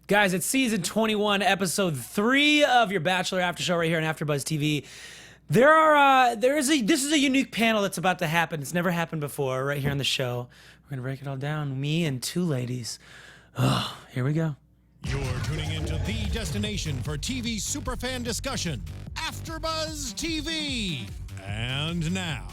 Guys, it's season 21, episode 3 of your Bachelor After Show right here on AFTERBUZZ TV. This is a unique panel that's about to happen. It's never happened before right here on the show. We're going to break it all down. Me and two ladies. Oh, here we go. You're tuning into the destination for TV superfan discussion, AFTERBUZZ TV. And now,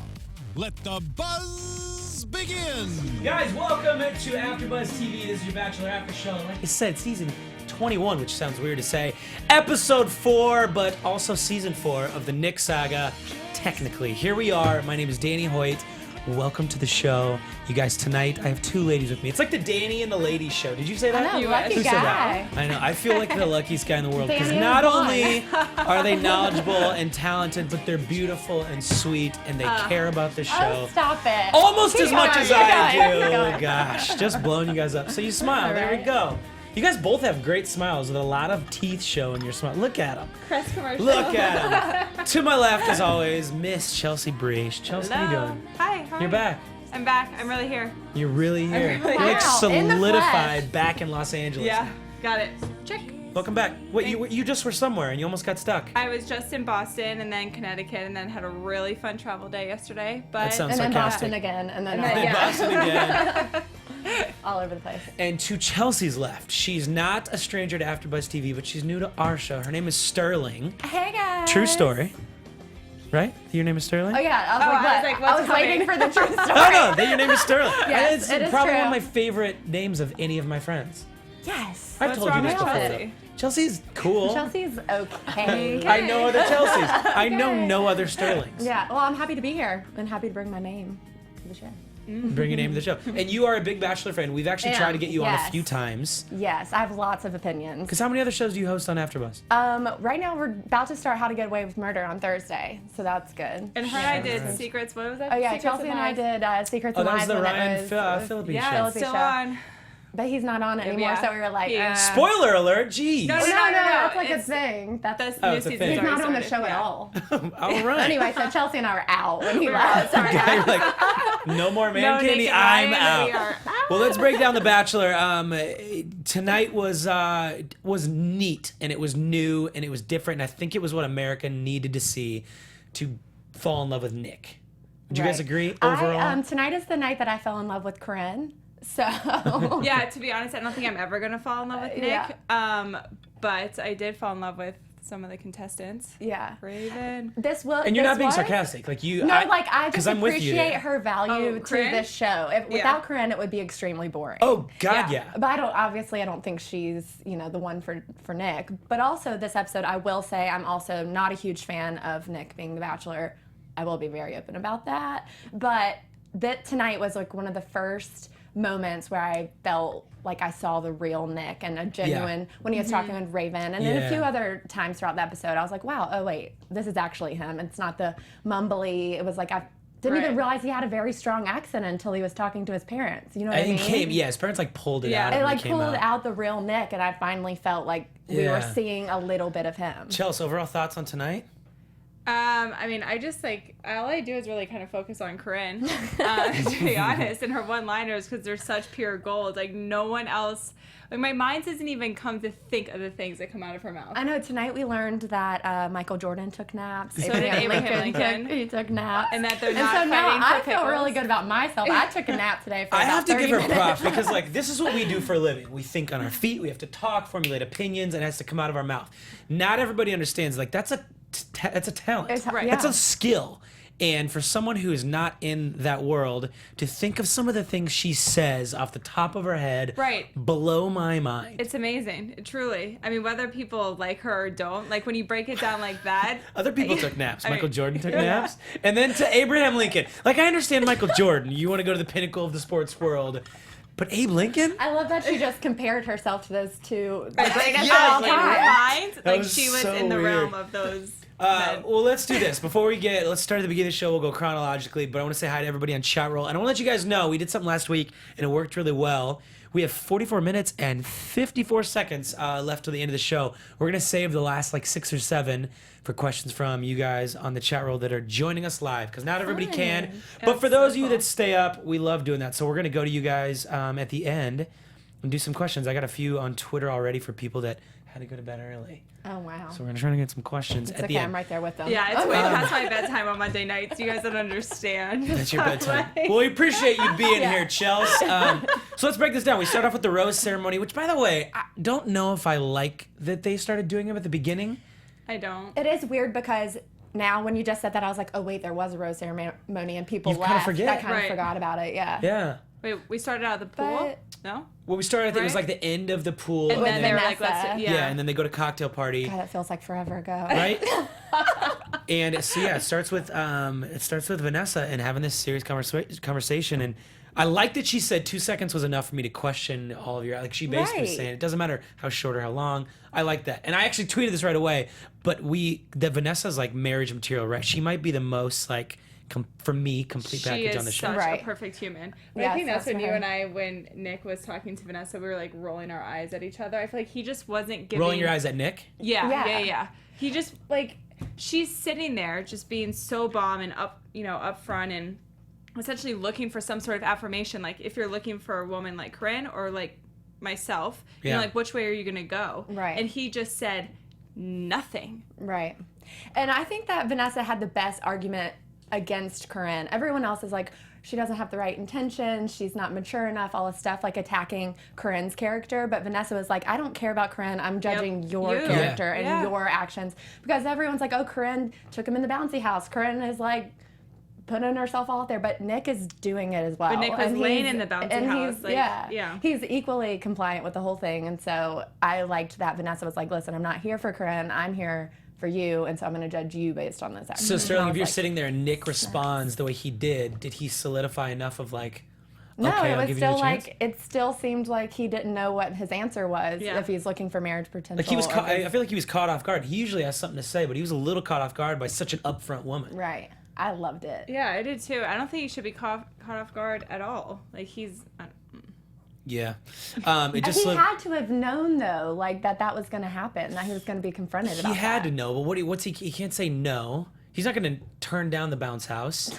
let the buzz begin. Guys, welcome to AFTERBUZZ TV. This is your Bachelor After Show. Like I said, season 21, which sounds weird to say. Episode 4, but also season 4 of the Nick saga, technically. Here we are. My name is Danny Hoyt. Welcome to the show. You guys, tonight I have two ladies with me. It's like the Danny and the Ladies show. Did you say that? I know, lucky Who guy. said that? I know. I feel like the luckiest guy in the world because Danny not is one. only are they knowledgeable and talented, but they're beautiful and sweet and they care about the show. Oh, stop it. Almost as much as I Keep do. going. Gosh, just blowing you guys up. So you smile. All There we right. go. You guys both have great smiles with a lot of teeth showing your smile. Look at them. Press commercial. Look at them. To my left, as always, Miss Chelsea Briche. Chelsea, how you doing? Hi. You're back. I'm back. I'm really here. You're really here. really You're like Wow, in the solidified flesh. back in Los Angeles. Yeah. Got it. Check. Welcome back. Wait, you just were somewhere and you almost got stuck. I was just in Boston and then Connecticut and then had a really fun travel day yesterday. But That sounds And then sarcastic. Boston again, and then then- And Boston again. all over the place. And to Chelsea's left, she's not a stranger to AfterBuzz TV, but she's new to our show. Her name is Sterling. Hey guys. True story. Right? Your name is Sterling? Oh yeah, I was Oh, like, I was what? like, what's I was waiting for coming? the true story. Oh no, that your name is Sterling. Yes, And it's it is probably true. one of my favorite names of any of my friends. Yes. I've What's told you wrong this with before. Chelsea? Chelsea's cool. Chelsea's okay. I know other Chelseas. I know Okay. no other Sterlings. Yeah, well, I'm happy to be here and happy to bring my name to the show. Bring your name to the show. And you are a big Bachelor fan. We've actually Am, tried to get you on a yes. few times. Yes, I have lots of opinions. Because how many other shows do you host on AfterBuzz? Right now we're about to start How to Get Away with Murder on Thursday, so that's good. And her and I did Secrets. What was that? Oh yeah, Secrets Chelsea and I Lies? did Secrets Oh, and that was Lies the when Ryan it was Philippe Yeah, show. it's Philippe still show. on. but he's not on it anymore, Yeah. so we were like, Yeah. Spoiler alert, jeez. No, no, that's like a it's- thing. That's The Oh, new it's a season's thing. he's already not on the started. show at Yeah. all. All right. Anyway, so Chelsea and I were out when he We're left. out. Okay, you're like, no more man No candy, Nick and I'm Ryan, we out. are Well, let's break down The Bachelor. Tonight was neat, and it was new, and it was different, and I think it was what America needed to see to fall in love with Nick. Would you guys Right. agree overall? Tonight is the night that I fell in love with Corinne. So Yeah, to be honest, I don't think I'm ever gonna fall in love with Nick. Yeah. But I did fall in love with some of the contestants. yeah. Raven. This will. And you're not this being was- sarcastic, like you. No, I 'cause just I'm with you appreciate there. her value Oh, to Corinne? this show. Without Corinne, it would be extremely boring. Oh God, yeah. But I don't think she's, the one for Nick. But also this episode, I will say I'm also not a huge fan of Nick being the Bachelor. I will be very open about that. But that tonight was like one of the first moments where I felt like I saw the real Nick and a genuine, when he was talking with Raven. And then Yeah. a few other times throughout the episode, I was like, wow, oh wait, this is actually him. It's not the mumbly, it was like, I didn't even Right. realize he had a very strong accent until he was talking to his parents. You know what I And mean? he came, yeah, his parents like pulled it Yeah. out. It when like came pulled out the real Nick, and I finally felt like we Yeah. were seeing a little bit of him. Chelsea, overall thoughts on tonight? I mean, I just all I do is really kind of focus on Corinne, to be honest, and her one-liners because they're such pure gold. Like no one else, like my mind doesn't even come to think of the things that come out of her mouth. I know tonight we learned that Michael Jordan took naps. So did Abraham Lincoln. He took naps. And that they're and not so now fighting for I feel really pickles. good about myself. I took a nap today for I about have to 30 give her minutes. props because like this is what we do for a living. We think on our feet. We have to talk, formulate opinions, and it has to come out of our mouth. Not everybody understands. Like that's a talent. It's- Right. That's yeah. a skill. And for someone who is not in that world to think of some of the things she says off the top of her head, Right. blow my mind. It's amazing, truly. I mean, whether people like her or don't, like when you break it down like that. Other people took naps. I mean- Michael Jordan took naps. And then to Abraham Lincoln. Like, I understand Michael Jordan. You want to go to the pinnacle of the sports world. But Abe Lincoln? I love that she just compared herself to those two, the greatest Yes, of all in her time. mind, That like was she was so in the weird. realm of those. men. Well, let's do this. Let's start at the beginning of the show. We'll go chronologically, but I want to say hi to everybody on chat roll. And I want to let you guys know we did something last week, and it worked really well. We have 44 minutes and 54 seconds left till the end of the show. We're going to save the last like 6 or 7 for questions from you guys on the chat roll that are joining us live, because not everybody can. But for those of you that stay up, we love doing that. So we're going to go to you guys at the end. We'll do some questions. I got a few on Twitter already for people that had to go to bed early. Oh, wow. So we're going to try to get some questions It's at okay, the end. I'm right there with them. Yeah, it's way past my bedtime on Monday nights. You guys don't understand. That's your bedtime. Well, we appreciate you being here, Chelsea. So let's break this down. We start off with the rose ceremony, which, by the way, I don't know if I like that they started doing them at the beginning. I don't. It is weird because now when you just said that, I was like, oh, wait, there was a rose ceremony and people You left. kinda forget. I kind of forgot about it, yeah. Yeah. Wait, we started out at the pool? But- No? Well, we started, I think it was Right. like the end of the pool. And then they were like, Vanessa. let's, yeah, and then they go to cocktail party. God, that feels like forever ago. Right? And so yeah, it starts with Vanessa and having this serious conversation, and I like that she said 2 seconds was enough for me to question all of your, like she basically was Right. saying it doesn't matter how short or how long. I like that. And I actually tweeted this right away, but that Vanessa's like marriage material, right? She might be the most like for me complete She package is on the show. such Right. a perfect human. But Yes, I think that's that's when for you her. and I, when Nick was talking to Vanessa, we were like rolling our eyes at each other. I feel like he just wasn't giving. Rolling your eyes at Nick? Yeah. He just like, she's sitting there just being so bomb and up front and essentially looking for some sort of affirmation. Like if you're looking for a woman like Corinne or like myself, you know, Yeah. like which way are you gonna go? Right. And he just said nothing. Right. And I think that Vanessa had the best argument against Corinne. Everyone else is like, she doesn't have the right intentions, she's not mature enough, all this stuff, like attacking Corinne's character. But Vanessa was like, I don't care about Corinne, I'm judging your You. character and Yeah. your actions. Because everyone's like, oh, Corinne took him in the bouncy house. Corinne is like putting herself out there, but Nick is doing it as well. But Nick was And laying he's- in the bouncy and house, he's- like, yeah. He's equally compliant with the whole thing. And so I liked that Vanessa was like, listen, I'm not here for Corinne, I'm here for you, and so I'm going to judge you based on this action. So Sterling, And I if was you're like, sitting there and Nick responds the way he did he solidify enough of like, no, okay, it I'll was give you still the chance? like, it still seemed like he didn't know what his answer was, Yeah. if he's looking for marriage potential. Like he was, or if I feel like he was caught off guard. He usually has something to say, but he was a little caught off guard by such an upfront woman. right. I loved it. Yeah, I did too. I don't think he should be caught off guard at all. Like he's. Yeah, it And just he looked, had to have known though, like that was going to happen, that he was going to be confronted about he had that. to know. But what's he can't say no. He's not going to turn down the bounce house.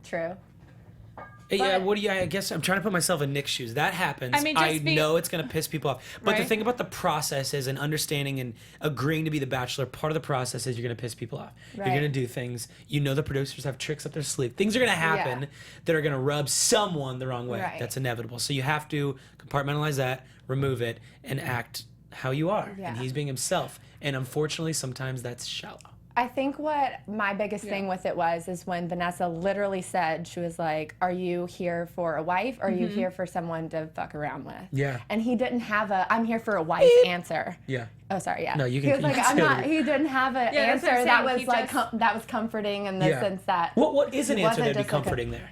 True. Yeah, But- I guess I'm trying to put myself in Nick's shoes. That happens. I mean, just know it's going to piss people off. But the Right. thing about the process is, and understanding and agreeing to be the Bachelor, part of the process is you're going to piss people off. You're Right. going to do things. You know the producers have tricks up their sleeve. Things are going to happen that are going to rub someone the wrong way. Right. That's inevitable. So you have to compartmentalize that, remove it, and act how you are. Yeah. And he's being himself. And unfortunately, sometimes that's shallow. I think what my biggest thing with it is when Vanessa literally said, she was like, are you here for a wife or are you here for someone to fuck around with? Yeah. And he didn't have a, I'm here for a wife answer. Yeah. Oh, sorry, yeah. No, you He can- was you like, can I'm say not, whatever. he didn't have an Yeah, that's what I'm answer that saying. was He like, just- that was comforting in the sense that. What is an he answer wasn't that'd be just like a- comforting there?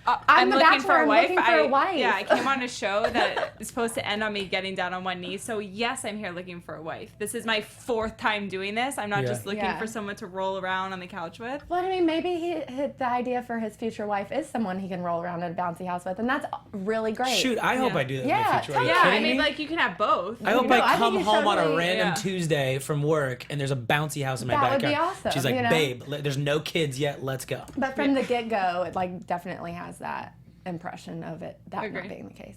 I'm the looking Bachelor, for a I'm wife. looking for a wife. Yeah, I came on a show that is supposed to end on me getting down on one knee. So yes, I'm here looking for a wife. This is my 4th time doing this. I'm not Yeah. just looking Yeah. for someone to roll around on the couch with. Well, I mean, maybe the idea for his future wife is someone he can roll around at a bouncy house with, and that's really great. Shoot, I hope Yeah. I do that in Yeah, my future. Are you totally. Yeah, kidding I mean, me? like you can have both. I hope No, I I come think you home on a totally- random Yeah. Tuesday from work and there's a bouncy house in my That would backyard. be awesome, She's like, you know? babe, there's no kids yet. Let's go. But from the get-go, it like definitely has that impression of it that not Agree. being the case.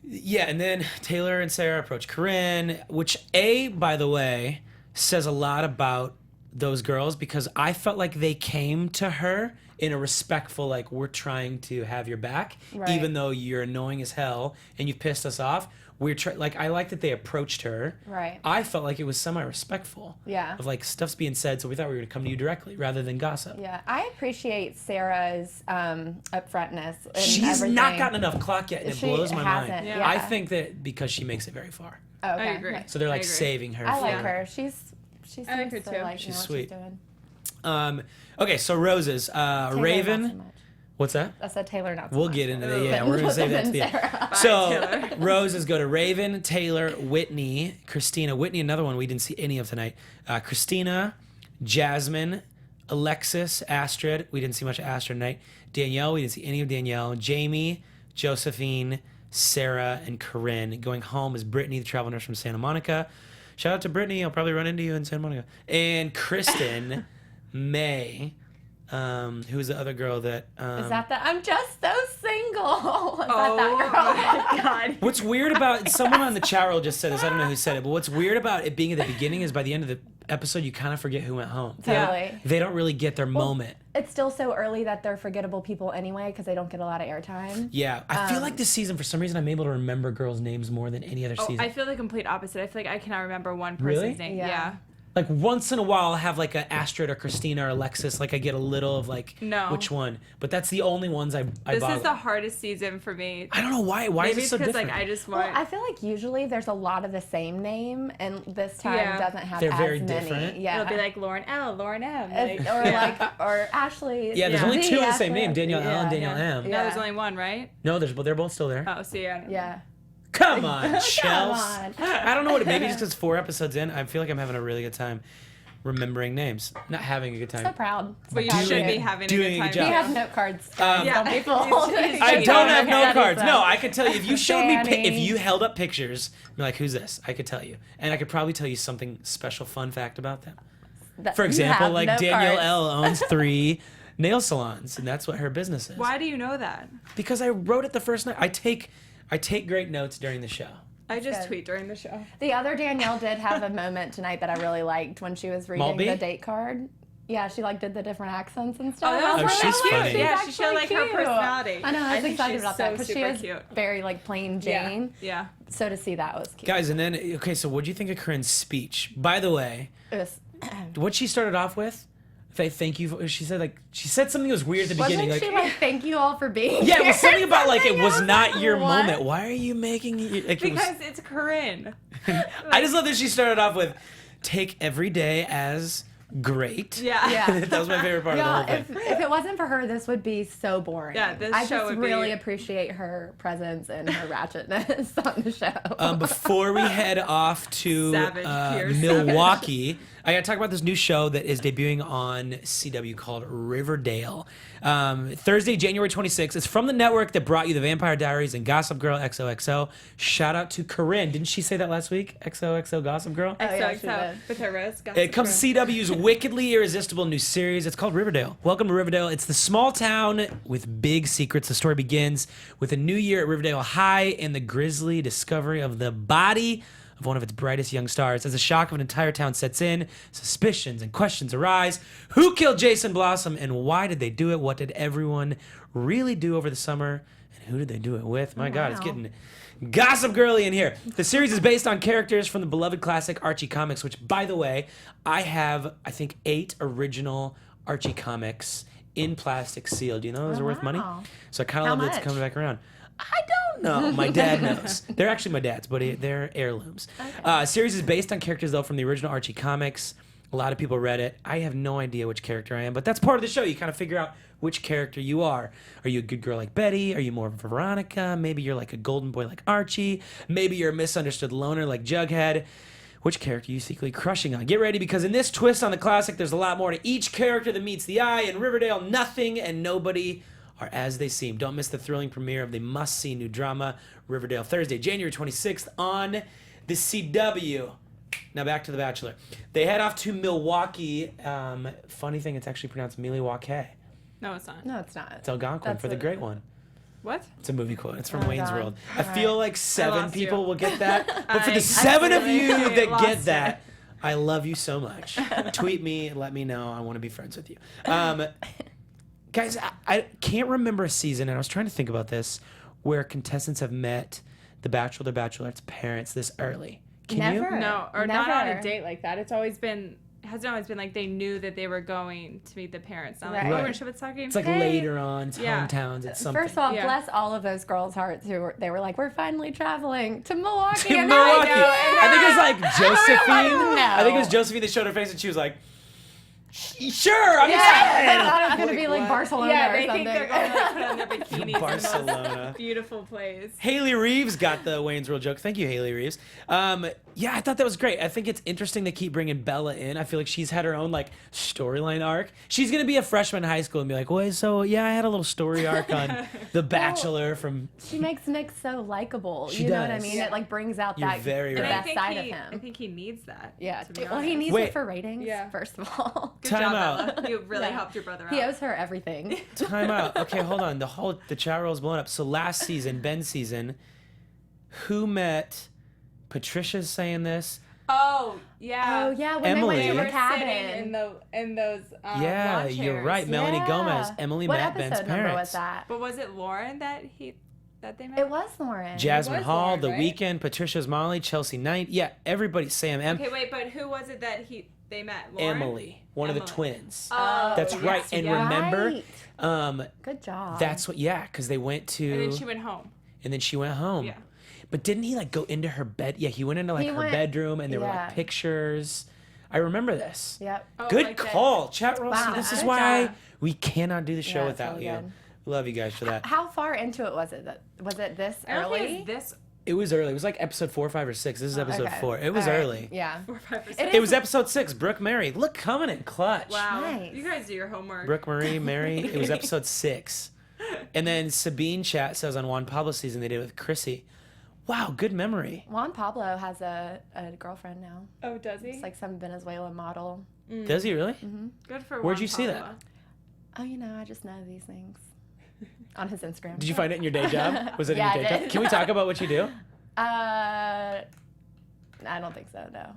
Yeah, and then Taylor and Sarah approach Corinne, which by the way, says a lot about those girls because I felt like they came to her in a respectful, like, we're trying to have your back, Right. even though you're annoying as hell and you've pissed us off. Like, I like that they approached her. Right. I felt like it was semi-respectful. Yeah. Of like, stuff's being said, so we thought we were going to come to you directly rather than gossip. Yeah, I appreciate Sarah's upfrontness. In She's everything. not gotten enough clock yet, and it She blows my mind. hasn't, Yeah. I think that because she makes it very far. Oh, okay. I agree. Nice. So they're like I agree. saving her. I like for- her. She I like her seems to too. like She's know what sweet. she's doing. Okay, so roses. Taylor, Raven. not so much. What's that? I said Taylor, not so We'll much. get into that. Ooh. Yeah, we're gonna save that to the end. Sarah. So Taylor. roses go to Raven, Taylor, Whitney, Christina. Whitney, another one we didn't see any of tonight. Christina, Jasmine, Alexis, Astrid. We didn't see much of Astrid tonight. Danielle. We didn't see any of Danielle. Jamie, Josephine, Sarah, and Corinne. Going home is Brittany, the travel nurse from Santa Monica. Shout out to Brittany. I'll probably run into you in Santa Monica. And Kristen, May. Who's the other girl that? Is that the I'm just so single? single. Is Oh that girl? my god. What's weird about someone on the chat roll just said this. I don't know who said it, but what's weird about it being at the beginning is by the end of the episode, you kind of forget who went home. Totally. They don't really get their moment. It's still so early that they're forgettable people anyway because they don't get a lot of airtime. Yeah, I feel like this season, for some reason, I'm able to remember girls' names more than any other season. I feel the complete opposite. I feel like I cannot remember one person's Really? name. Yeah. Yeah. Like once in a while, I'll have like a Astrid or Christina or Alexis. Like I get a little of like No. which one, but that's the only ones I This bother. is the hardest season for me. I don't know why. Why Maybe is it it's so because different? like I just Well, want. I feel like usually there's a lot of the same name, and this time Yeah. doesn't have They're as very many. different. Yeah. It'll be like Lauren L, Lauren M. or Ashley. Yeah, there's Yeah. only two of the same Ashley. name, Danielle L and Danielle M. No, Yeah. there's only one, right? No, they're both still there. Oh, so yeah. Yeah. Come on, Chelsea. on. I don't know what it. Maybe just because 4 episodes in, I feel like I'm having a really good time remembering names, not having a good So time. proud. But you Proud should of be you. having doing a a good good time. We job. have note cards. Yeah. Some people. I don't have note cards. No, I could tell you if you showed me Danny. if you held up pictures, be like, who's this? I could tell you, and I could probably tell you something special, fun fact about them. That- For you example, have like note Danielle cards. L owns 3 nail salons, and that's what her business is. Why do you know that? Because I wrote it the first night. I take great notes during the show. I just good. tweet during the show. The other Danielle did have a moment tonight that I really liked when she was reading Maltby? the date card. Yeah, she like did the different accents and stuff. Oh, that I was was Oh, like, she's look, funny. Yeah, she's she showed, like, actually her cute. personality. I know, I I was think excited she's about so that because she super is cute. very like plain Jane. Yeah. So to see that was cute. Guys, and then okay, so what do you think of Corinne's speech? By the way, It was, what she started off with, thank you. She said something that was weird at the beginning. wasn't she like, thank you all for being yeah, it here? was something about like it was I was not like, your what? moment. Why are you making it? Like, it was, Because it's Corinne. I just love that she started off with take every day as great. Yeah. Yeah. That was my favorite part of the whole Yeah, thing. if it wasn't for her, this would be so boring. Yeah, this I show just would be- really appreciate her presence and her ratchetness on the show. Before we head off to Savage, pure Milwaukee, I got to talk about this new show that is debuting on CW called Riverdale. Thursday, January 26th. It's from the network that brought you The Vampire Diaries and Gossip Girl XOXO. Shout out to Corinne. Didn't she say that last week? XOXO Gossip Girl? Oh, yeah, she XOXO did. with her rose. It comes to CW's wickedly irresistible new series. It's called Riverdale. Welcome to Riverdale. It's the small town with big secrets. The story begins with a new year at Riverdale High and the grisly discovery of the body of one of its brightest young stars. As the shock of an entire town sets in, suspicions and questions arise. Who killed Jason Blossom and why did they do it? What did everyone really do over the summer? And who did they do it with? My God, it's Wow. getting Gossip Girly in here. The series is based on characters from the beloved classic Archie comics, which, by the way, I have, I think, 8 original Archie comics in plastic sealed. Do you know those are worth money? wow. So I kind of How love that it's much? coming back around. I don't know. My dad knows. They're actually my dad's, but they're heirlooms. Series is based on characters, though, from the original Archie comics. A lot of people read it. I have no idea which character I am, but that's part of the show. You kind of figure out which character you are. Are you a good girl like Betty? Are you more of a Veronica? Maybe you're like a golden boy like Archie. Maybe you're a misunderstood loner like Jughead. Which character are you secretly crushing on? Get ready, because in this twist on the classic, there's a lot more to each character than meets the eye. In Riverdale, nothing and nobody are as they seem. Don't miss the thrilling premiere of the must-see new drama, Riverdale, Thursday, January 26th on the CW. Now back to The Bachelor. They head off to Milwaukee. Funny thing, it's actually pronounced Milwaukee. No, it's not. No, it's not. It's Algonquin That's for the a- great one. What? It's a movie quote. It's from Oh, Wayne's God. World. I All feel right. like 7 lost people you. will get that. But for I the 7 of you absolutely that lost get you. that, I love you so much. Tweet me, let me know. I want to be friends with you. Guys, I can't remember a season, and I was trying to think about this, where contestants have met the Bachelor, the Bachelorette's parents this early. Can Never. you? No, or not on a Never. date like that. It's always been, hasn't always been like they knew that they were going to meet the parents. Not like, Right. oh, we're Right. going to ship it talking. It's like Hey. later on, it's Yeah. hometowns, it's something. First of all, Yeah. bless all of those girls' hearts who were, they were like, we're finally traveling to Milwaukee. To and Milwaukee. I know, I think it was like Josephine. no. I think it was Josephine that showed her face and she was like, sure, I'm Yeah, excited. I thought it was going to be like Barcelona yeah, or they something. think they're going to put on their bikinis in the Barcelona. most beautiful place. Haley Reeves got the Wayne's World joke. Thank you, Haley Reeves. Yeah, I thought that was great. I think it's interesting they keep bringing Bella in. I feel like she's had her own like storyline arc. She's gonna be a freshman in high school and be like, "Wait, so yeah, I had a little story arc on The Bachelor from." She makes Nick so likable. She You know what I does. mean? Yeah. It like brings out You're that very the right. And best side of him. I think he needs that. Yeah. to be Well, he honest. needs Wait. it for ratings, Yeah. first of all. Good Time job, out. Ella. You really helped your brother out. He owes her everything. Time out. Okay, hold on. The chat roll's blown up. So last season, Ben's season, who met? Patricia's saying this. Oh yeah. Oh yeah, when Emily. they They went to were the sitting cabin. in those Yeah, lawn you're chairs. right. Melanie Yeah. Gomez. Emily What met Ben's episode number parents. was that? But was it Lauren that they met? It was Lauren. Jasmine was Hall, Lauren, The right? Weeknd, Patricia's Molly, Chelsea Knight. Yeah, everybody. Sam M. Okay, wait, but who was it that they met? Lauren? Emily, one of the Emily. twins. Oh, That's yes, right. And yeah. remember, Right. Good job. that's what. Yeah, because they went to. And then she went home. home. Yeah. But didn't he like go into her bed? Yeah, he went into like He her went- bedroom, and there were yeah. like pictures. I remember this. Yep. Oh, Good like that. call, chat roll. Wow. This is Good why job. we cannot do the show Yeah, it's without really you. good. Love you guys for that. How far into it was it? Was it this I don't early? think it's this It was early. It was like episode 4, 5, or 6. This is episode Okay. 4. It was All right. early. Yeah. 4 or 5%. It It was episode 6. Brooke Mary. Look, coming in clutch. Wow. Nice. You guys do your homework. Brooke Marie, Mary. It was episode 6. And then Sabine chat says on Juan Pablo season they did it with Chrissy. Wow, good memory. Juan Pablo has a girlfriend now. Oh, does he? It's like some Venezuelan model. Does he really? Good for Where'd Juan you see Pablo. that? Oh, you know, I just know these things on his Instagram. Did you find it in your day job? Was it Yeah, in your I day did. job? Can we talk about what you do? I don't think so. No.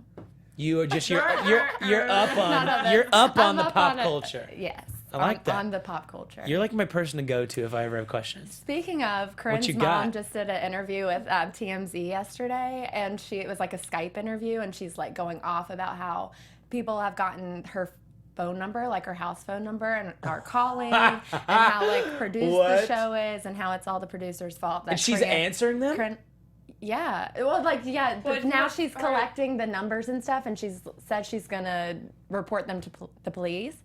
You are just you're up None of on it. you're up on I'm the up pop on it. culture. Yes. I like that. On the pop culture. You're like my person to go to if I ever have questions. Speaking of, Corinne's you mom got? just did an interview with TMZ yesterday, and it was like a Skype interview, and she's like going off about how people have gotten her phone number, like her house phone number, and are calling, and how like produced What? the show is, and how it's all the producer's fault. That And she's Corinne- answering them? Corinne- yeah. Well, like, yeah. Well, now no, she's all right. collecting the numbers and stuff, and she's said she's gonna report them to the police.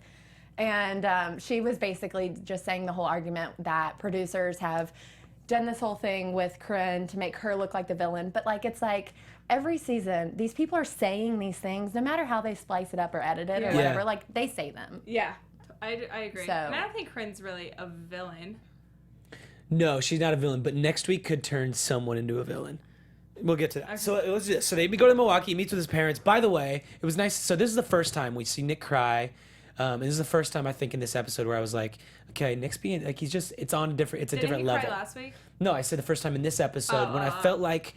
And she was basically just saying the whole argument that producers have done this whole thing with Corinne to make her look like the villain. But like, it's like every season, these people are saying these things, no matter how they splice it up or edit it or Yeah. whatever. Yeah. Like, they say them. Yeah, I agree. So- And I don't think Corinne's really a villain. No, she's not a villain, but next week could turn someone into a villain. We'll get to that. So let's do this. So they go to Milwaukee, he meets with his parents. By the way, it was nice. So this is the first time we see Nick cry. And this is the first time I think in this episode where I was like, okay, Nick's being like it's on a different Didn't different he level. cry last week? No, I said the first time in this episode when I felt like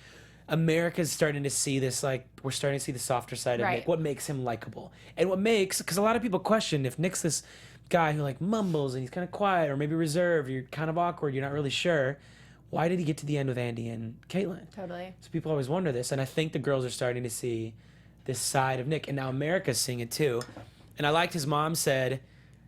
America's starting to see this, like we're starting to see the softer side of Right. Nick. What makes him likable, and what makes, because a lot of people question if Nick's this guy who like mumbles and he's kind of quiet or maybe reserved, you're kind of awkward, you're not really sure. Why did he get to the end with Andy and Caitlin? Totally. So people always wonder this, and I think the girls are starting to see this side of Nick, and now America's seeing it too. And I liked his mom said.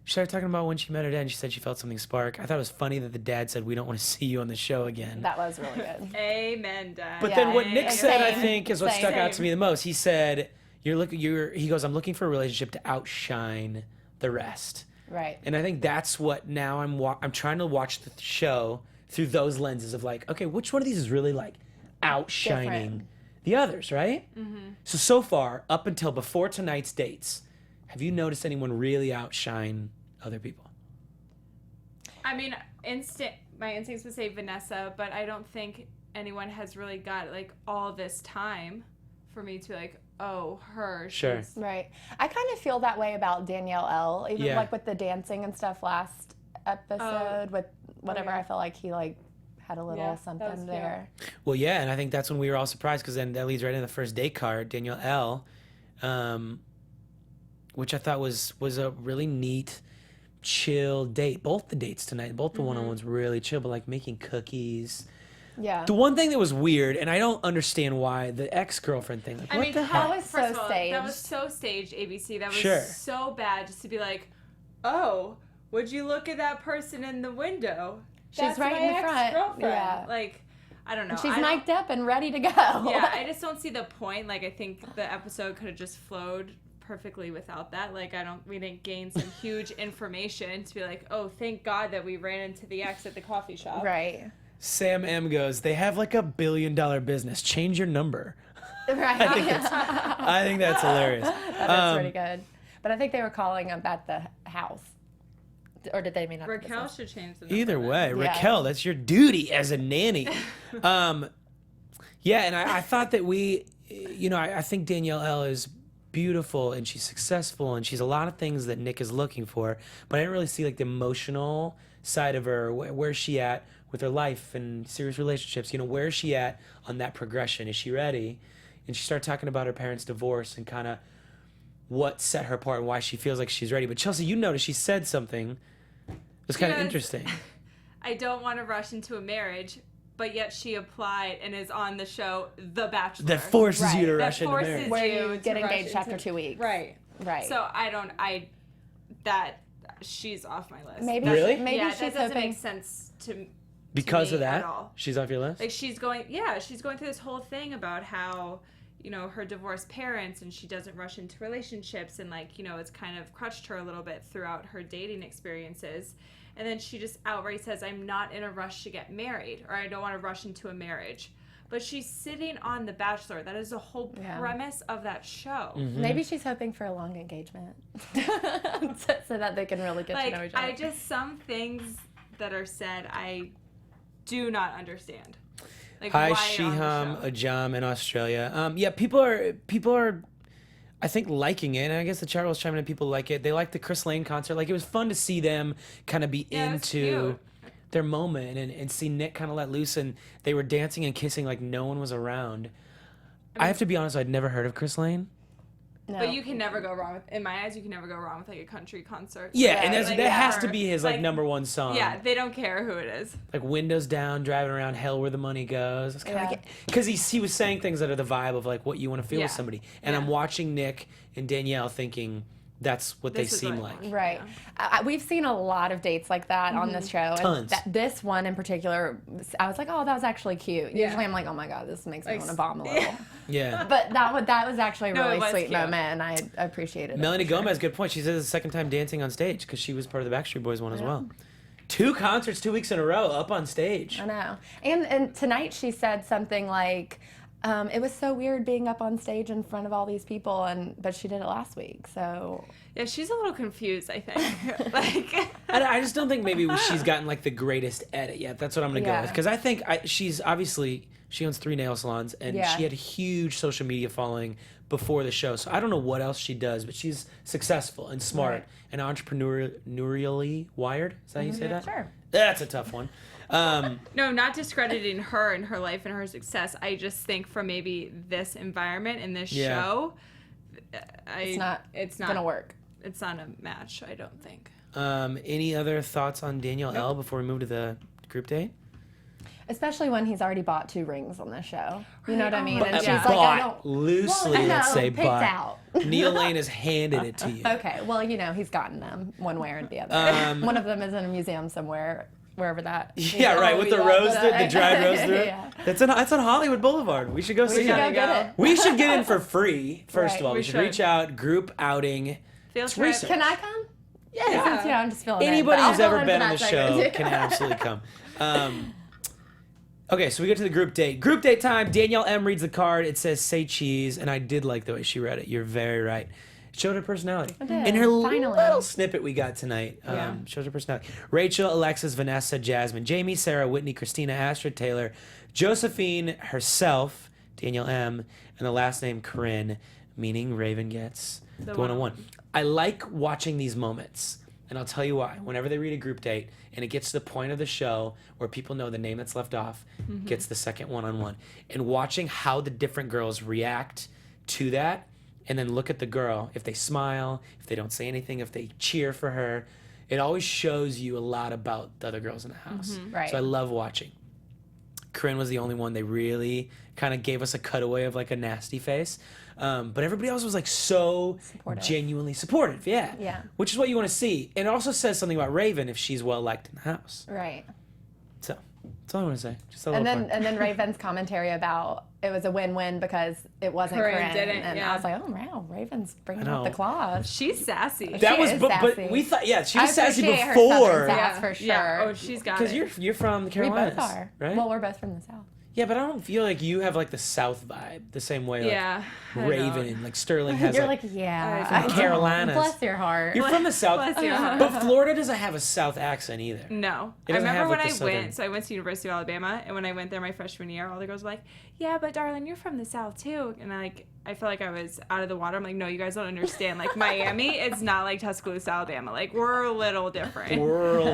She started talking about when she met her dad, and she said she felt something spark. I thought it was funny that the dad said, "We don't want to see you on the show again." That was really good. Amen, Dad. But Yeah, then what Nick said, I same, think, is what same. stuck out to me the most. He said, he goes, "I'm looking for a relationship to outshine the rest." Right. And I think that's what now I'm trying to watch the show through those lenses of like, okay, which one of these is really like outshining Different. the others, right? Mm-hmm. So far, up until before tonight's dates, have you noticed anyone really outshine other people? I mean, my instincts would say Vanessa, but I don't think anyone has really got like all this time for me to be like, oh, her. Sure. she's- Right. I kind of feel that way about Danielle L. Even Yeah. like with the dancing and stuff last episode with whatever. yeah. I feel like he like had a little Yeah, that was something cute. there. Well, yeah, and I think that's when we were all surprised because then that leads right into the first date card, Danielle L, which I thought was a really neat, chill date. Both the dates tonight, both the one-on-ones were really chill, but like making cookies. Yeah. The one thing that was weird, and I don't understand why, the ex-girlfriend thing. Like, I what mean, the that heck? was so first of all, staged. That was so staged, ABC. That was Sure. so bad just to be like, oh, would you look at that person in the window? She's That's right my in the front. ex-girlfriend." Yeah. Like, I don't know. She's I don't- mic'd up and ready to go. Yeah, I just don't see the point. Like, I think the episode could have just flowed perfectly without that. Like, we didn't gain some huge information to be like, oh, thank God that we ran into the ex at the coffee shop. Right. Sam M goes, they have like $1 billion business. Change your number. Right. I think that's hilarious. That is pretty good. But I think they were calling him at the house. Or did they mean at the Raquel business? should change the number. Either way, Yeah. Raquel, that's your duty as a nanny. Yeah, and I thought that I think Danielle L is beautiful and she's successful and she's a lot of things that Nick is looking for, but I didn't really see like the emotional side of her. Where's she at with her life and serious relationships? You know, where is she at on that progression? Is she ready? And she started talking about her parents' divorce and kind of what set her apart and why she feels like she's ready. But Chelsea, you noticed she said something. It was kind of interesting. I don't want to rush into a marriage, but yet she applied and is on the show The Bachelor. That forces you to rush into marriage. Where you get engaged after 2 weeks. Right. So she's off my list. Maybe Really? Maybe yeah, she's that doesn't hoping make sense to Because me of that, at all. she's off your list? Like she's going through this whole thing about how, you know, her divorced parents and she doesn't rush into relationships and like, you know, it's kind of crutched her a little bit throughout her dating experiences. And then she just outright says, I'm not in a rush to get married, or I don't want to rush into a marriage. But she's sitting on The Bachelor. That is the whole premise of that show. Mm-hmm. Maybe she's hoping for a long engagement so that they can really get to know each other. Some things that are said, I do not understand. Like, Hi, why you're on the Shiham show. Ajam in Australia. Yeah, people are, I think, liking it. And I guess the chat was chiming in. People like it. They like the Chris Lane concert. Like, it was fun to see them kind of be Yeah, it was into cute. their moment and see Nick kind of let loose. And they were dancing and kissing like no one was around. I have to be honest, I'd never heard of Chris Lane. No. But you can never go wrong with, in my eyes, you can never go wrong with like a country concert. Yeah, Right. and Like, that has to ever. be his like number one song. Yeah, they don't care who it is. Like windows down, driving around, hell where the money goes. It's kind of Yeah. like, because he was saying things that are the vibe of like what you want to feel with Yeah. somebody. And I'm watching Nick and Danielle thinking that's what This they is seem what I like. want. Right. We've seen a lot of dates like that on this show. Tons. And this one in particular, I was like, oh, that was actually cute. Yeah. Usually I'm like, oh my God, this makes me Like, want to bomb a little. Yeah. But that was actually a No, it really was sweet cute. moment, and I appreciated it. Melanie for sure. Gomez, good point. She says it's the second time dancing on stage because she was part of the Backstreet Boys one as well. 2 concerts, 2 weeks in a row, up on stage. I know. And tonight she said something like, it was so weird being up on stage in front of all these people, but she did it last week, so. Yeah, she's a little confused, I think. Like, I just don't think maybe she's gotten like the greatest edit yet. That's what I'm gonna go Yeah. with because I think she's obviously she owns 3 nail salons and Yeah. she had a huge social media following before the show. So I don't know what else she does, but she's successful and smart Right. and entrepreneurially wired. Is that how you say that? Sure. That's a tough one. no, not discrediting her and her life and her success. I just think from maybe this environment and this Yeah. show, It's not gonna work. It's not a match, I don't think. Any other thoughts on Danielle L before we move to the group date? Especially when he's already bought 2 rings on this show. You know what I mean? But And she's yeah. like, I Bought don't. loosely, Well, I let's know, say, picked but out. Neil Lane has handed it to you. Okay, well, you know, he's gotten them one way or the other. One of them is in a museum somewhere, wherever that. Yeah, right, with the rose, the dried rose through it. Yeah. That's on Hollywood Boulevard. We should go see should that. go get it. We should get in for free, first Right. of all. We We should should. reach out, group outing. Field It's trip. research. Can I come? Yeah. Since, you know, I'm just feeling it, Anybody but I'll who's go ever in been for on the that show segment. can absolutely come. Okay, so we get to the group date. Group date time. Danielle M reads the card. It says, say cheese. And I did like the way she read it. You're very right. Showed her personality. I did, In her finally. little snippet we got tonight. Yeah. Shows her personality. Rachel, Alexis, Vanessa, Jasmine, Jamie, Sarah, Whitney, Christina, Astrid, Taylor, Josephine herself, Danielle M, and the last name Corinne, meaning Raven gets the 101. I like watching these moments. And I'll tell you why. Whenever they read a group date and it gets to the point of the show where people know the name that's left off gets the second one-on-one. And watching how the different girls react to that and then look at the girl. If they smile, if they don't say anything, if they cheer for her, it always shows you a lot about the other girls in the house. Right. So I love watching. Corinne was the only one they really kind of gave us a cutaway of like a nasty face. But everybody else was like so Supportive. genuinely supportive. Yeah. Yeah. Which is what you want to see. And it also says something about Raven if she's well liked in the house. Right. So that's all I want to say. Just a And little then part. and then Raven's commentary about it was a win-win because it wasn't Corinne Corinne. didn't, And yeah. I was like, oh wow, Raven's bringing I out the know. claws. She's sassy. that she was, is but sassy. we thought, yeah, she I was sassy appreciate her before. southern sass for sure. Yeah. Oh, she's got Because it. you're from the We Carolinas, both are. right? Well, we're both from the South. Yeah, but I don't feel like you have like the South vibe the same way. Like, Yeah, I don't Raven know. and like Sterling has. You're like like, yeah. I from Carolinas. Bless your heart. You're from the South, Bless your heart. but Florida doesn't have a South accent either. No. It I doesn't have, remember when like, I the southern- went, so I went to University of Alabama, and when I went there my freshman year, all the girls were like, yeah, but darling, you're from the South too. And I felt like I was out of the water. I'm like, no, you guys don't understand. Like, Miami is not like Tuscaloosa, Alabama. Like, we're a little different. We're a little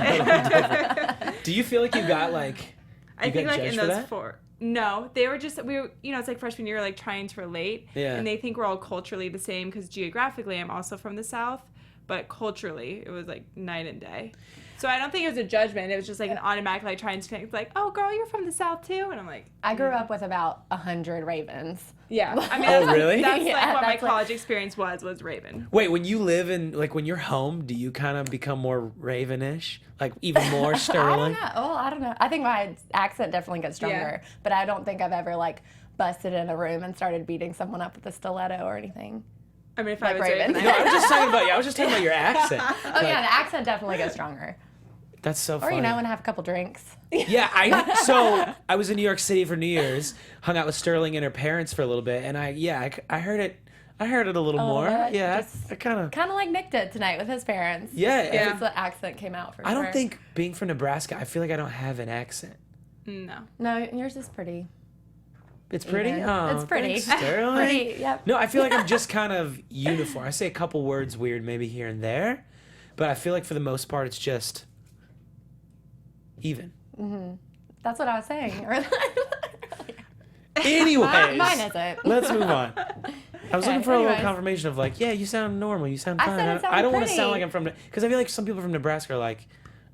different. Do you feel like you got like? I think like in those 4. No, they were just, it's like freshman year, like trying to relate. Yeah. And they think we're all culturally the same because geographically I'm also from the South, but culturally it was like night and day. So I don't think it was a judgment. It was just like an automatic, like trying to connect, like, oh, girl, you're from the South too? And I'm like, I grew up with about 100 Ravens. yeah. I mean, Oh, really? That's Yeah, like what my that's what- college experience was Raven. Wait, when you live in like when you're home, do you kind of become more Ravenish, like even more I Sterling? don't know. Oh, I don't know. I think my accent definitely gets stronger, but I don't think I've ever like busted in a room and started beating someone up with a stiletto or anything. I mean, if Like I was Raven. Raven, No, I was just talking about you. I was just talking about your accent. Oh yeah, the accent definitely gets stronger. That's so Or funny. when I have a couple drinks. Yeah, I was in New York City for New Year's, hung out with Sterling and her parents for a little bit, and I heard it. I heard it a little more. bit, Yeah, just I kind of. Kind of like Nick did tonight with his parents. Yeah, Yeah. Just the accent came out for I sure. don't think being from Nebraska, I feel like I don't have an accent. no. No, yours is pretty. It's pretty. Even. Oh, It's pretty. thanks, Sterling. Pretty, yep. No, I feel like I'm just kind of uniform. I say a couple words weird maybe here and there, but I feel like for the most part it's just even. That's what I was saying. Anyways, Mine isn't. let's move on. I was Okay, looking for a little anyways. confirmation of like, yeah, you sound normal, you sound I fine. said it I sounded don't want to sound pretty. like I'm from, because I feel like some people from Nebraska are like,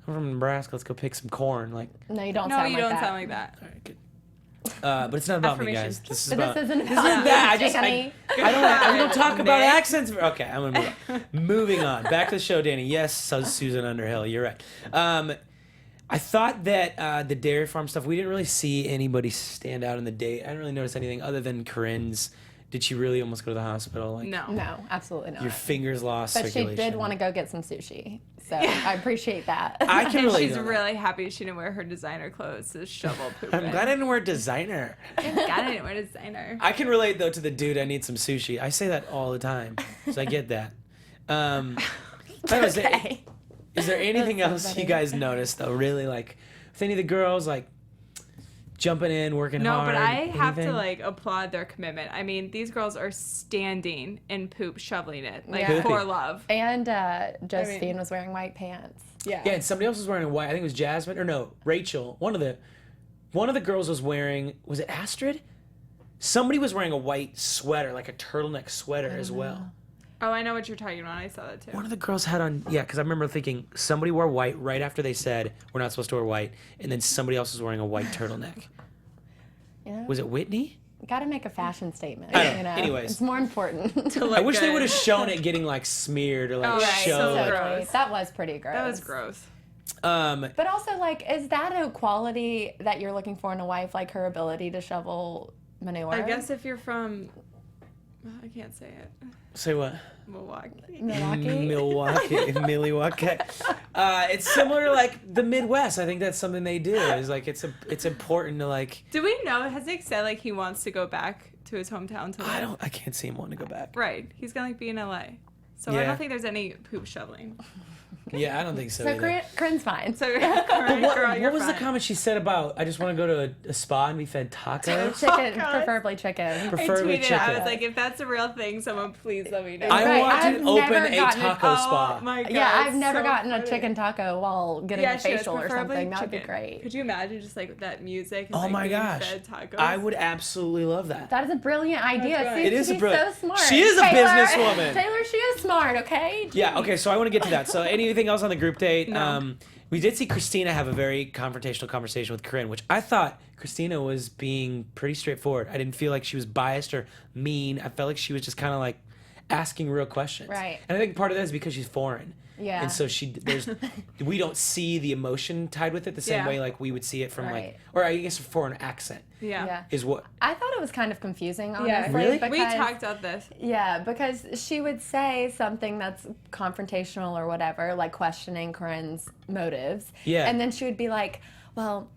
I'm from Nebraska, let's go pick some corn. Like, No, you don't No, sound you like don't that. sound like that. all right, good. But it's not about me, guys. Affirmation. This is But about. this isn't This about isn't that. Danny. I don't talk about Nick. accents. Okay, I'm gonna move on. Moving on. Back to the show, Danny. Yes, so Susan Underhill. You're right. I thought that the dairy farm stuff, we didn't really see anybody stand out in the date. I didn't really notice anything other than Corinne's. Did she really almost go to the hospital? Like, No. No, absolutely not. your fingers lost But she circulation. did want to go get some sushi. So I appreciate that. I can And relate she's to that. really happy she didn't wear her designer clothes to shovel poop. I'm glad I didn't wear designer. Thank God I didn't wear designer. I can relate though to the dude. I need some sushi. I say that all the time, so I get that. Okay. Is there anything That's so else funny. you guys noticed though? Really, like, with any of the girls, like, jumping in, working No, hard? but I have to anything? like applaud their commitment. I mean, these girls are standing in poop, shoveling it, like Yeah. for love. And Josephine was wearing white pants. Yeah. Yeah, and somebody else was wearing a white. I think it was Jasmine or no, Rachel. One of the girls was wearing. Was it Astrid? Somebody was wearing a white sweater, like a turtleneck sweater as well. Oh, I know what you're talking about. I saw that too. One of the girls had on, yeah, because I remember thinking somebody wore white right after they said we're not supposed to wear white, and then somebody else was wearing a white turtleneck. You know? Was it Whitney? Got to make a fashion statement. I don't You know. know? Anyways. It's more important. To look I wish they good. would have shown it getting like smeared or like Oh, right. showed. So like, gross. Totally. That was pretty gross. That was gross. But also, like, is that a quality that you're looking for in a wife, like her ability to shovel manure? I guess if you're from, I can't say it, say what? Milwaukee. Milwaukee. Milwaukee. It's similar to like the Midwest. I think that's something they do. Is like it's important to like. Do we know? Has Nick said like he wants to go back to his hometown to live? I can't see him wanting to go back. Right. He's gonna like be in LA. So I Yeah. don't think there's any poop shoveling. Yeah, I don't think so. So either. Corinne's fine. So What was the comment she said about I just want to go to a spa and be fed tacos? Chicken, God. preferably chicken. Preferably I tweeted, chicken. I was like, if that's a real thing, someone please let me know. I Right, want I've to open never a gotten taco an- spa. Oh my god. Yeah, I've never so gotten a funny. chicken taco while getting a she was facial or preferably something. That would be chicken. great. Could you imagine just like that music? And, Oh like, my being gosh. Fed tacos? I would absolutely love that. That is a brilliant idea. That's right. Seems It is to a be brilliant- so smart. She is a Taylor, businesswoman. Taylor, she is smart. Okay. Yeah, okay, so I want to get to that. So anything else on the group date? No. We did see Christina have a very confrontational conversation with Corinne, which I thought Christina was being pretty straightforward. I didn't feel like she was biased or mean. I felt like she was just kind of like asking real questions. Right. And I think part of that is because she's foreign. Yeah. And so we don't see the emotion tied with it the same Yeah. way like we would see it from Right. like, or I guess a foreign accent Yeah. Yeah. is what. I thought it was kind of confusing, honestly. Yeah. Really? Because, We talked about this. Yeah, because she would say something that's confrontational or whatever, like questioning Corinne's motives. Yeah. And then she would be like, well,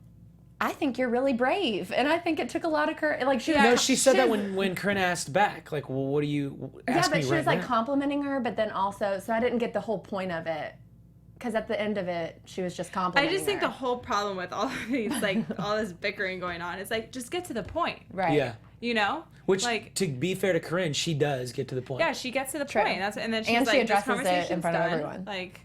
I think you're really brave, and I think it took a lot of courage. Like she said that when Corinne asked back, like, well, what do you ask me but she right was like now? complimenting her, but then also, so I didn't get the whole point of it, because at the end of it, she was just complimenting I just think her. the whole problem with all of these, like, all this bickering going on is, like, just get to the point. Right. Yeah. You know? Which, like, to be fair to Corinne, she does get to the point. yeah, she gets to the True. point. And then she's And like, she this addresses it in conversation's front of done. everyone. Like,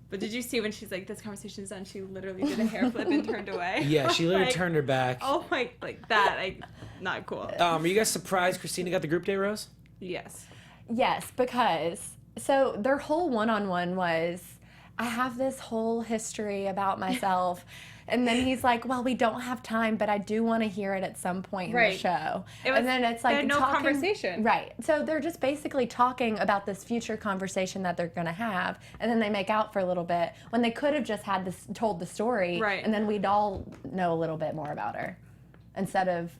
but did you see when she's like, this conversation's done, she literally did a hair flip and turned away? Yeah, she literally Like, turned her back. Oh my, like that, like, not cool. Are you guys surprised Christina got the group date rose? Yes. Yes, because so their whole one-on-one was, I have this whole history about myself. And then he's like, well, we don't have time, but I do want to hear it at some point in the show. And then it's like they had no talking, conversation. Right. So they're just basically talking about this future conversation that they're going to have. And then they make out for a little bit when they could have just had this, told the story. Right. And then we'd all know a little bit more about her instead of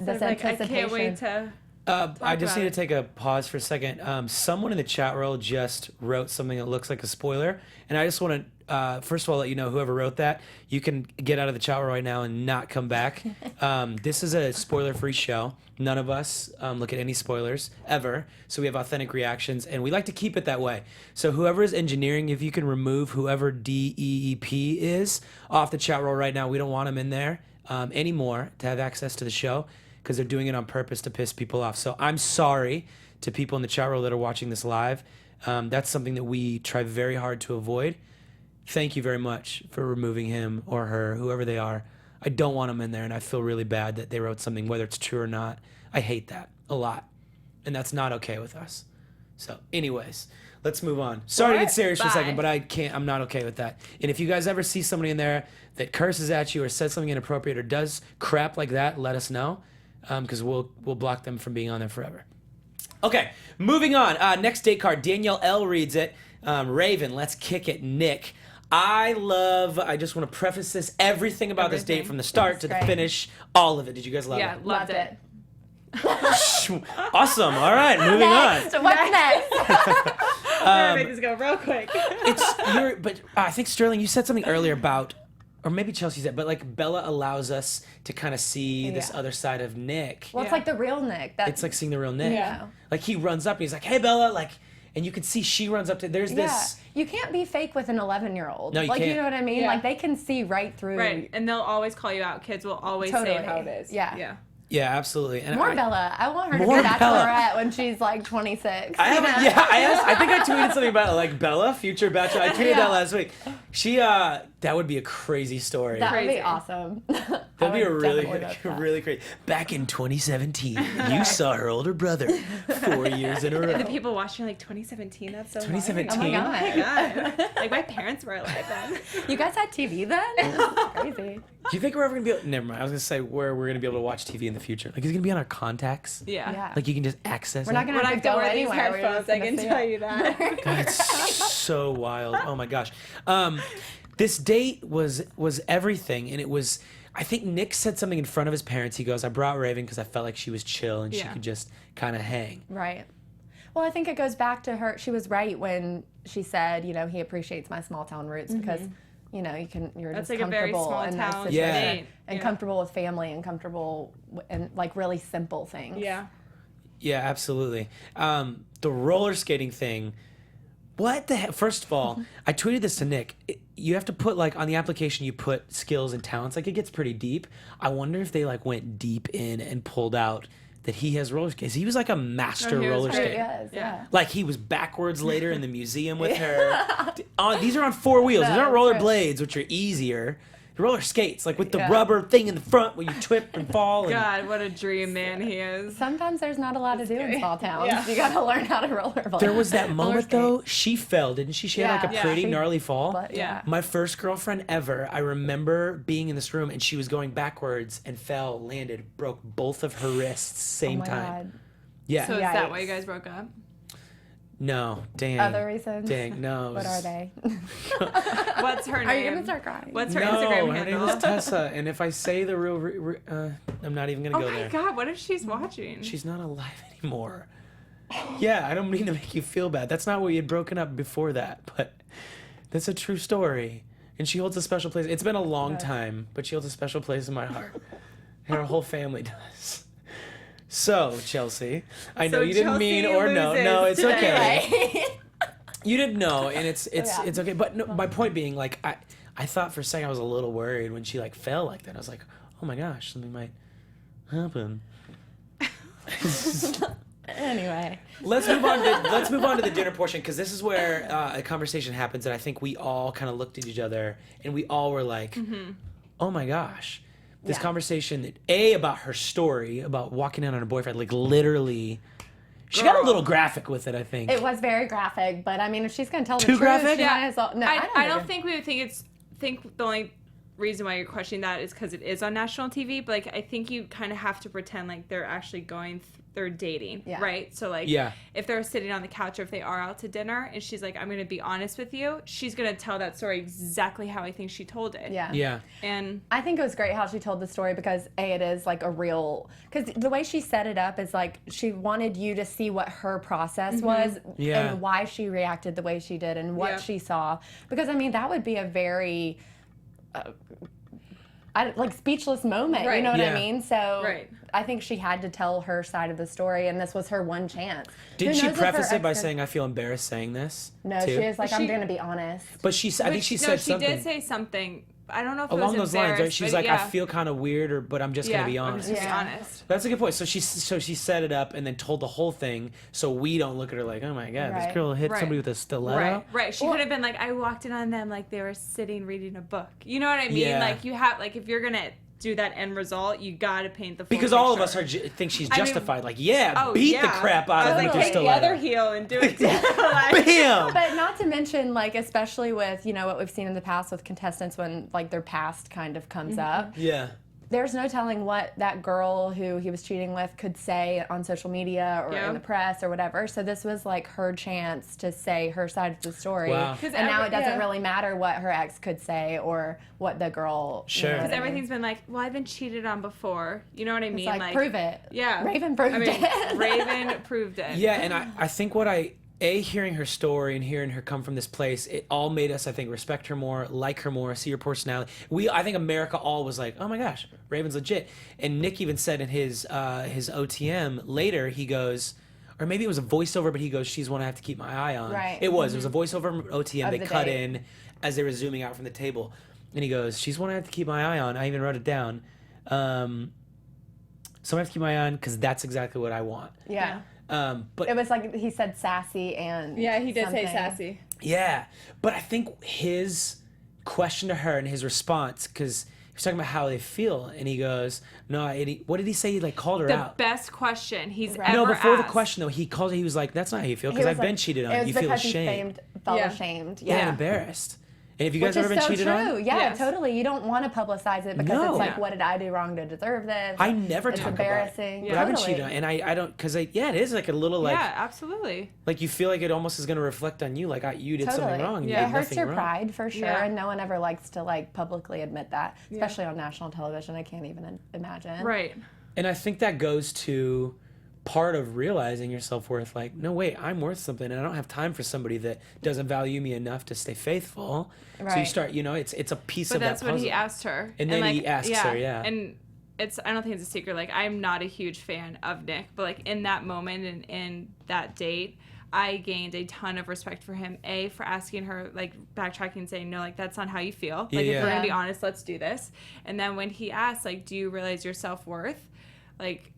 this Like, I anticipation. can't wait to. I just about need it. to take a pause for a second. Someone in the chat roll just wrote something that looks like a spoiler, and I just want to first of all let you know, whoever wrote that, you can get out of the chat roll right now and not come back. This is a spoiler-free show. None of us look at any spoilers ever, so we have authentic reactions, and we like to keep it that way. So whoever is engineering, if you can remove whoever DEEP is off the chat roll right now, we don't want them in there anymore to have access to the show, because they're doing it on purpose to piss people off. So I'm sorry to people in the chat room that are watching this live. That's something that we try very hard to avoid. Thank you very much for removing him or her, whoever they are. I don't want them in there, and I feel really bad that they wrote something, whether it's true or not. I hate that a lot, and that's not okay with us. So anyways, let's move on. Sorry to get serious for a second, but I'm not okay with that. And if you guys ever see somebody in there that curses at you or says something inappropriate or does crap like that, let us know. Because we'll block them from being on there forever. Okay, moving on. Next date card. Danielle L reads it. Raven, let's kick it. Nick. I just want to preface this. Everything about this date from the start to the finish. All of it. Did you guys love Yeah, it? loved it. Awesome. All right, moving on. What's next? We're gonna make this go real quick. But I think, Sterling, you said something earlier about, or maybe Chelsea said, but like Bella allows us to kind of see this other side of Nick. Well, it's like the real Nick. It's like seeing the real Nick. Yeah. Like he runs up and he's like, hey, Bella, like, and you can see she runs up to, there's this. You can't be fake with an 11-year-old. No, you like, can't. You know what I mean? Yeah. Like, they can see right through. Right, and they'll always call you out. Kids will always say Totally. how it is. Yeah. Yeah. Yeah, absolutely. And More Bella. I want her to be More Bella. Bachelorette when she's like 26. I haven't, I think I tweeted something about like Bella, future Bachelor. I tweeted that last week. She, that would be a crazy story. That would be Crazy. awesome. That'd be a really, really really crazy. Back in 2017, you saw her older brother 4 years in a row. The people watching like 2017. That's so 2017? Oh my Oh my God. god! Like my parents were alive then. You guys had TV then? Crazy. Do you think we're ever gonna be able? Never mind. I was gonna say where we're gonna be able to watch TV in the future. Like, is it gonna be on our contacts? Yeah. Yeah. Like you can just access We're it. not going We're to not have to gonna go wear these anywhere. We're headphones. just I gonna can see tell it. you that. God, it's so wild. Oh my gosh. This date was everything, and it was. I think Nick said something in front of his parents. He goes, "I brought Raven because I felt like she was chill and she Yeah. could just kind of hang." Right. Well, I think it goes back to her. She was right when she said, you know, he appreciates my small town roots because, you know, you're That's just like a very comfortable small in town this Yeah. situation date. and Yeah. comfortable with family and comfortable and like really simple things. Yeah. Yeah, absolutely. The roller skating thing. What the heck? First of all, I tweeted this to Nick. You have to put like on the application, you put skills and talents. Like it gets pretty deep. I wonder if they like went deep in and pulled out that he has roller skates. He was like a master he was roller great. It skater. is, yeah. Like he was backwards later in the museum with her. These are on 4 wheels. These aren't roller blades, which are easier. Roller skates, like with the rubber thing in the front where you trip and fall. And God, what a dream man he is. Sometimes there's not a lot to do in small towns. Yeah. You got to learn how to rollerblade. there was that moment skate. though. She fell, didn't she? She had like a Yeah. pretty She- gnarly fall. But, Yeah. My first girlfriend ever, I remember being in this room and she was going backwards and fell, landed, broke both of her wrists same Oh my time. God. Yeah. So is that why Yikes. you guys broke up? No, dang. Other reasons? Dang, no. it What was- are they? What's her name? Are you going to start crying? What's her No, Instagram her handle? name is Tessa, and if I say the real, I'm not even gonna Oh go my there. god, what if she's watching? She's not alive anymore. Yeah, I don't mean to make you feel bad. That's not where you had broken up before that, but that's a true story. And she holds a special place. It's been a long time, but she holds a special place in my heart. And our whole family does. So, Chelsea, I know you didn't mean or no. No, it's okay. You didn't know, and it's okay. But no, my point being, like, I thought for a second I was a little worried when she, like, fell like that. I was like, oh my gosh, something might happen. Anyway, let's move on to the dinner portion, because this is where a conversation happens that I think we all kind of looked at each other and we all were like, oh my gosh, this conversation about her story about walking out on her boyfriend, like literally. She got a little graphic with it, I think. It was very graphic, but I mean, if she's gonna tell the Too truth, graphic? she might as well. No, I don't think we would think the only reason why you're questioning that is because it is on national TV. But like, I think you kind of have to pretend like they're actually they're dating, right? So like, if they're sitting on the couch or if they are out to dinner, and she's like, "I'm gonna be honest with you," she's gonna tell that story exactly how I think she told it. Yeah. And I think it was great how she told the story because it is like a real, because the way she set it up is like she wanted you to see what her process was and why she reacted the way she did and what she saw, because I mean that would be a very like speechless moment, you know what I mean? So I think she had to tell her side of the story, and this was her one chance. Didn't she preface it by saying, "I feel embarrassed saying this"? No, she was like, "I'm going to be honest." But I think she said something. She did say something. I don't know if along it was those lines, right? She's like, yeah. "I feel kind of weird, but I'm just gonna be honest." I'm just gonna be honest. That's a good point. So she set it up and then told the whole thing, so we don't look at her like, "Oh my god, this girl hit somebody with a stiletto." Right. She could have been like, "I walked in on them like they were sitting reading a book." You know what I mean? Like you have, like if you're gonna do that end result, you gotta paint the full because picture. all of us think she's justified. Beat the crap out of them with a take the other heel and do it too. Bam! But not to mention, like, especially with, you know, what we've seen in the past with contestants when, like, their past kind of comes up. Yeah. There's no telling what that girl who he was cheating with could say on social media or in the press or whatever. So this was, like, her chance to say her side of the story. Wow. And now it doesn't really matter what her ex could say or what the girl... Sure. Because everything's been like, well, I've been cheated on before. You know what I mean? It's like, prove it. Yeah. Raven proved it. Raven proved it. Yeah, and I think what hearing her story and hearing her come from this place, it all made us, I think, respect her more, like her more, see her personality. I think America all was like, oh my gosh, Raven's legit. And Nick even said in his OTM later, he goes, or maybe it was a voiceover, but he goes, she's one I have to keep my eye on. Right. It was a voiceover OTM. They cut date. in as they were zooming out from the table. And he goes, she's one I have to keep my eye on. I even wrote it down. So I have to keep my eye on because that's exactly what I want. Yeah. But it was like he said sassy and he did something. say sassy. Yeah, but I think his question to her and his response, because he was talking about how they feel, and he goes, "No, what did he say? He like called her out." The best question he's ever No, before the asked. question though, he called. He was like, "That's not how you feel because I've been cheated on. You feel ashamed, felt ashamed, and embarrassed." And have you guys ever been cheated on? Yeah, Yes. totally. You don't want to publicize it because it's like, what did I do wrong to deserve this? I never it's talk embarrassing. about it, but I've been cheated on, and I don't, because it is like a little like, yeah, absolutely. like you feel like it almost is going to reflect on you, like you did something wrong. And you It did hurts nothing your wrong. pride for sure, Yeah. and no one ever likes to like publicly admit that, especially on national television. I can't even imagine. Right. And I think that goes to part of realizing your self-worth, like, no, wait, I'm worth something, and I don't have time for somebody that doesn't value me enough to stay faithful. So you Right. start, it's a piece But of that that's puzzle. what he asked her. And then like, he asks her, And I don't think it's a secret. Like, I'm not a huge fan of Nick, but like in that moment and in that date, I gained a ton of respect for him. For asking her, like, backtracking and saying, no, like, that's not how you feel. Like, if we're going to be honest, let's do this. And then when he asked, like, do you realize your self-worth? Like,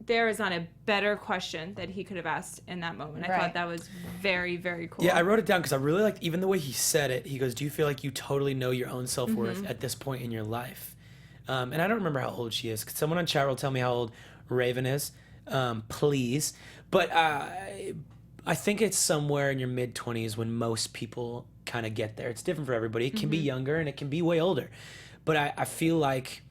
there is not a better question that he could have asked in that moment. I thought that was very, very cool. Yeah, I wrote it down because I really liked even the way he said it. He goes, do you feel like you totally know your own self-worth at this point in your life? And I don't remember how old she is. Could someone on chat will tell me how old Raven is? Please. But I think it's somewhere in your mid-20s when most people kind of get there. It's different for everybody. It can be younger and it can be way older. But I feel like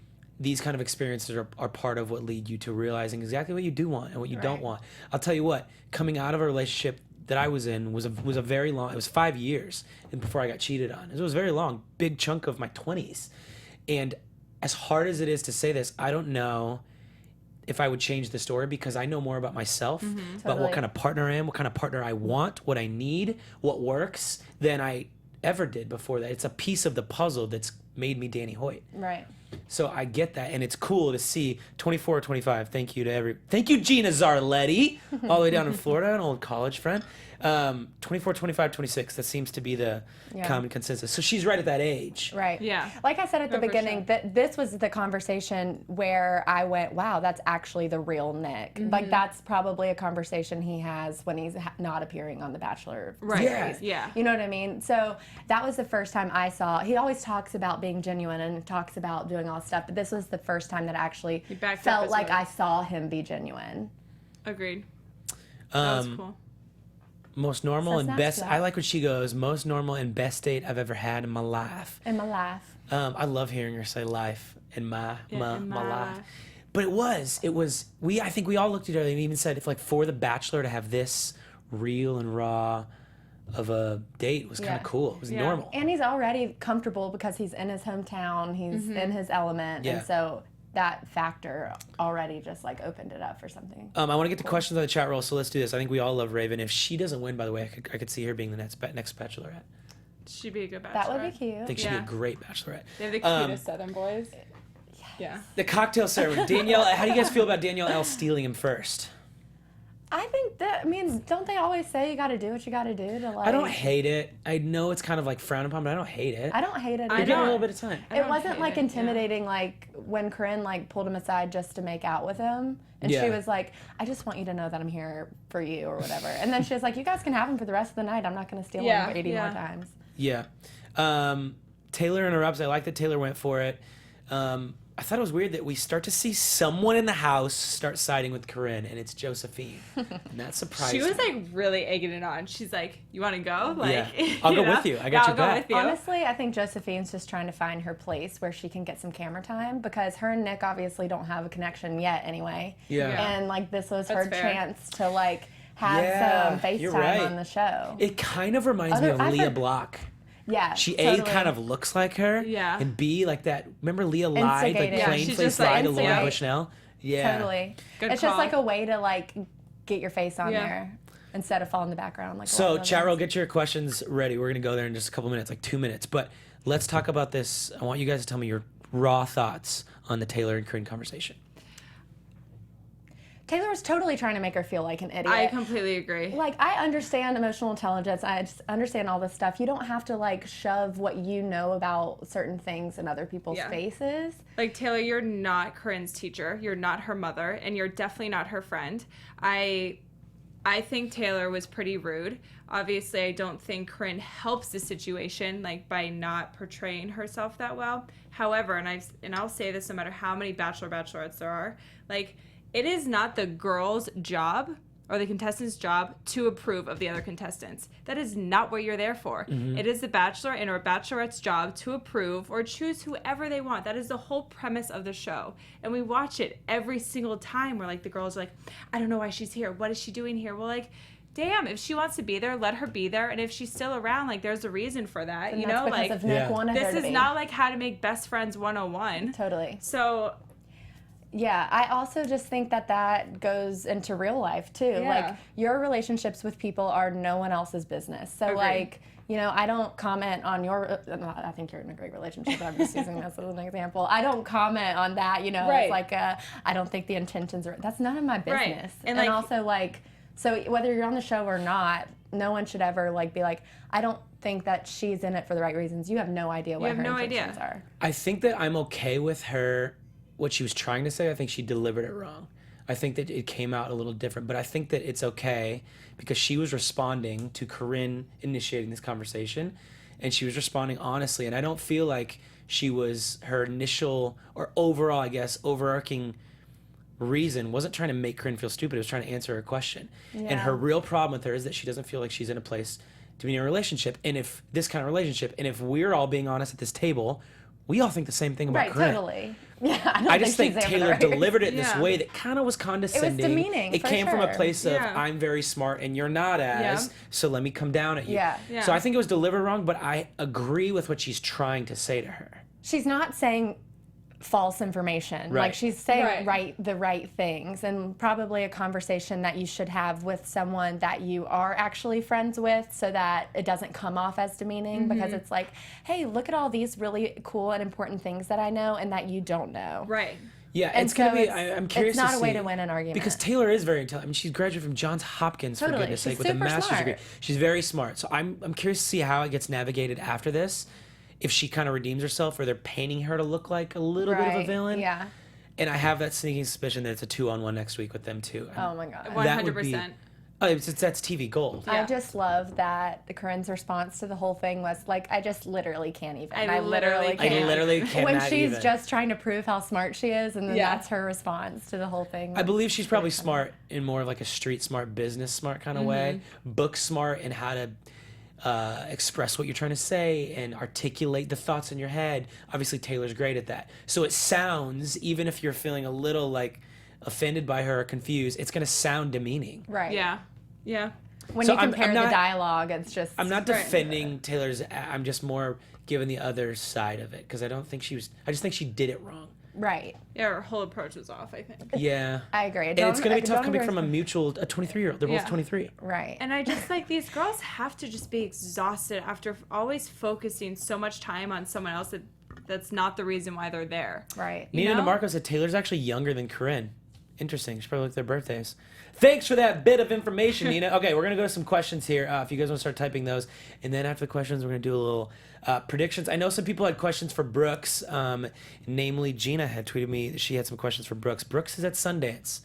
these kind of experiences are part of what lead you to realizing exactly what you do want and what you don't want. I'll tell you what, coming out of a relationship that I was in was a very long, it was 5 years before I got cheated on. It was very long, big chunk of my 20s. And as hard as it is to say this, I don't know if I would change the story because I know more about myself, about what kind of partner I am, what kind of partner I want, what I need, what works, than I ever did before that. It's a piece of the puzzle that's made me Danny Hoyt. Right. So I get that, and it's cool to see 24 or 25. Thank you, Gina Zarletti, all the way down in Florida, an old college friend. 24, 25, 26. That seems to be the common consensus. So she's right at that age. Right. Yeah. Like I said at the beginning, sure. that this was the conversation where I went, wow, that's actually the real Nick. Mm-hmm. Like that's probably a conversation he has when he's not appearing on The Bachelor Right. series. Yeah. You know what I mean? So that was the first time I saw, he always talks about being genuine and talks about doing all this stuff, but this was the first time that I actually felt like I saw him be genuine. Agreed. That was cool. Most normal So and best. Snapchat. I like what she goes. Most normal and best date I've ever had in my life. In my life. I love hearing her say life in my in my my life. life. But it was. I think we all looked at each other and even said, if like for The Bachelor to have this real and raw of a date was kind of cool. It was normal. And he's already comfortable because he's in his hometown. He's in his element. Yeah. And so that factor already just like opened it up for something. I want to get to questions on the chat roll, so let's do this. I think we all love Raven. If she doesn't win, by the way, I could see her being the next Bachelorette. She'd be a good Bachelorette. That would be cute. I think she'd be a great Bachelorette. They have the cutest Southern boys. Yeah. The cocktail ceremony. Danielle, how do you guys feel about Danielle L stealing him first? I think that means, don't they always say you got to do what you got to do to like? I don't hate it. I know it's kind of like frowned upon, but I don't hate it. I don't hate it. Give either. it a little bit of time. It wasn't hate like it, intimidating, like when Corinne like pulled him aside just to make out with him, and she was like, "I just want you to know that I'm here for you," or whatever. And then she was like, "You guys can have him for the rest of the night. I'm not going to steal him 80 more times." Yeah. Taylor interrupts. I like that Taylor went for it. I thought it was weird that we start to see someone in the house start siding with Corinne, and it's Josephine. And that surprised me. She was like really egging it on. She's like, "You want to go? Like, Yeah. I'll go with you. I got your I'll back." go with you. Honestly, I think Josephine's just trying to find her place where she can get some camera time because her and Nick obviously don't have a connection yet anyway. Yeah. And like this was That's her fair. chance to like have some you're FaceTime right. on the show. It kind of reminds me of I've Leah heard- Block. Yeah. She totally. kind of looks like her. Yeah. And B, like that. Remember Leah lied, like Instigating. Yeah, plain she face just, like, lied to Laura instigate. Bushnell. Yeah. Totally. Good it's just call. like a way to like get your face on Yeah. there instead of fall in the background. Like a lot So, of chat roll, others. get your questions ready. We're going to go there in just a couple minutes, like 2 minutes. But let's talk about this. I want you guys to tell me your raw thoughts on the Taylor and Corinne conversation. Taylor was totally trying to make her feel like an idiot. I completely agree. Like, I understand emotional intelligence. I just understand all this stuff. You don't have to, like, shove what you know about certain things in other people's Yeah. faces. Like, Taylor, you're not Corinne's teacher. You're not her mother, and you're definitely not her friend. I think Taylor was pretty rude. Obviously, I don't think Corinne helps the situation, like, by not portraying herself that well. However, and I'll say this no matter how many Bachelorettes there are, like, it is not the girl's job or the contestant's job to approve of the other contestants. That is not what you're there for. It is the Bachelor and or Bachelorette's job to approve or choose whoever they want. That is the whole premise of the show. And we watch it every single time where like the girls are like, I don't know why she's here. What is she doing here? Well, like, damn, if she wants to be there, let her be there. And if she's still around, like, there's a reason for that. And you that's know, because like, of Nick wanted her this to is be. not like how to make best friends 101. Totally. So, Yeah, I also just think that goes into real life too. Yeah. Like your relationships with people are no one else's business. So Agreed. like, you know, I don't comment on your. I think you're in a great relationship. I'm just using this as an example. I don't comment on that. You know, Right. it's like I don't think the intentions are. That's none of my business. Right. And like, also like, so whether you're on the show or not, no one should ever like be like, I don't think that she's in it for the right reasons. You have no idea what have her no intentions idea. are. I think that I'm okay with her, what she was trying to say. I think she delivered it wrong. I think that it came out a little different, but I think that it's okay because she was responding to Corinne initiating this conversation, and she was responding honestly. And I don't feel like she was, her initial or overall, I guess, overarching reason wasn't trying to make Corinne feel stupid. It was trying to answer her question. And Yeah. her real problem with her is that she doesn't feel like she's in a place to be in a relationship. And if this kind of relationship, and if we're all being honest at this table, we all think the same thing about Right, Corinne. totally. Yeah, I don't I just think she's there for the Taylor right delivered it in this Yeah. way that kind of was condescending. demeaning, It for came from a sure. place of, Yeah. I'm very smart and you're not as, Yeah. so let me come down at you. Yeah. Yeah. So I think it was delivered wrong, but I agree with what she's trying to say to her. She's not saying false information. Right. Like she's saying Right. the right things, and probably a conversation that you should have with someone that you are actually friends with, so that it doesn't come off as demeaning, because it's like, hey, look at all these really cool and important things that I know and that you don't know. Right. Yeah, And it's gonna so be. it's- I'm curious. it's not to a way see, to win an argument. because Taylor is very intelligent. I mean, she's graduated from Johns Hopkins, for Totally. goodness She's sake, with a super master's smart. degree. She's very smart. So I'm curious to see how it gets navigated after this. If she kind of redeems herself, or they're painting her to look like a little bit of a Right, villain. yeah. And I have that sneaking suspicion that it's a 2-on-1 next week with them too. Oh my god. That would be- 100%. That's TV gold. I Yeah. just love that Corinne's response to the whole thing was like, I just literally can't even. I literally can't. can't. I literally When cannot she's even. just trying to prove how smart she is, and then Yeah. that's her response to the whole thing. I believe she's probably smart in more of like a street smart, business smart kind of way, book smart, and how to express what you're trying to say and articulate the thoughts in your head. Obviously, Taylor's great at that. So it sounds, even if you're feeling a little like offended by her or confused, it's going to sound demeaning. Right. Yeah. Yeah. When So you I'm compare not- the dialogue, it's just. I'm not Right. defending Taylor's. I'm just more giving the other side of it, because I don't think she was. I just think she did it wrong. Right. Yeah, her whole approach was off, I think. Yeah. I agree. And it's going to be tough don't coming from a underestimate- a 23-year-old. They're both Yeah. 23. Right. And I just like these girls have to just be exhausted after always focusing so much time on someone else that's not the reason why they're there. Right. Nina know? DeMarco said Taylor's actually younger than Corinne. Interesting. She probably looked at their birthdays. Thanks for that bit of information, Nina. Okay, we're going to go to some questions here. If you guys want to start typing those. And then after the questions, we're going to do a little predictions. I know some people had questions for Brooks. Namely, Gina had tweeted me that she had some questions for Brooks. Brooks is at Sundance.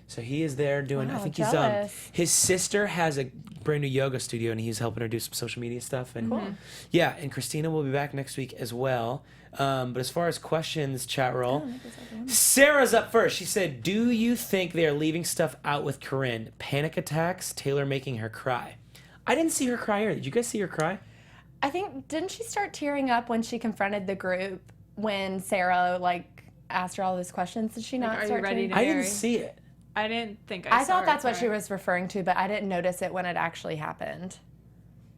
So he is there doing, I Wow, think jealous. his sister has a brand new yoga studio, and he's helping her do some social media stuff. And yeah, and Christina will be back next week as well. But as far as questions, chat roll, Sarah's up first. She said, do you think they are leaving stuff out with Corinne? Panic attacks, Taylor making her cry. I didn't see her cry either. Did you guys see her cry? I think, didn't she start tearing up when she confronted the group when Sarah, like, asked her all those questions? Did she not are you start ready tearing to up? I didn't Mary. see it. I didn't think I saw thought her that's what cry. she was referring to, but I didn't notice it when it actually happened.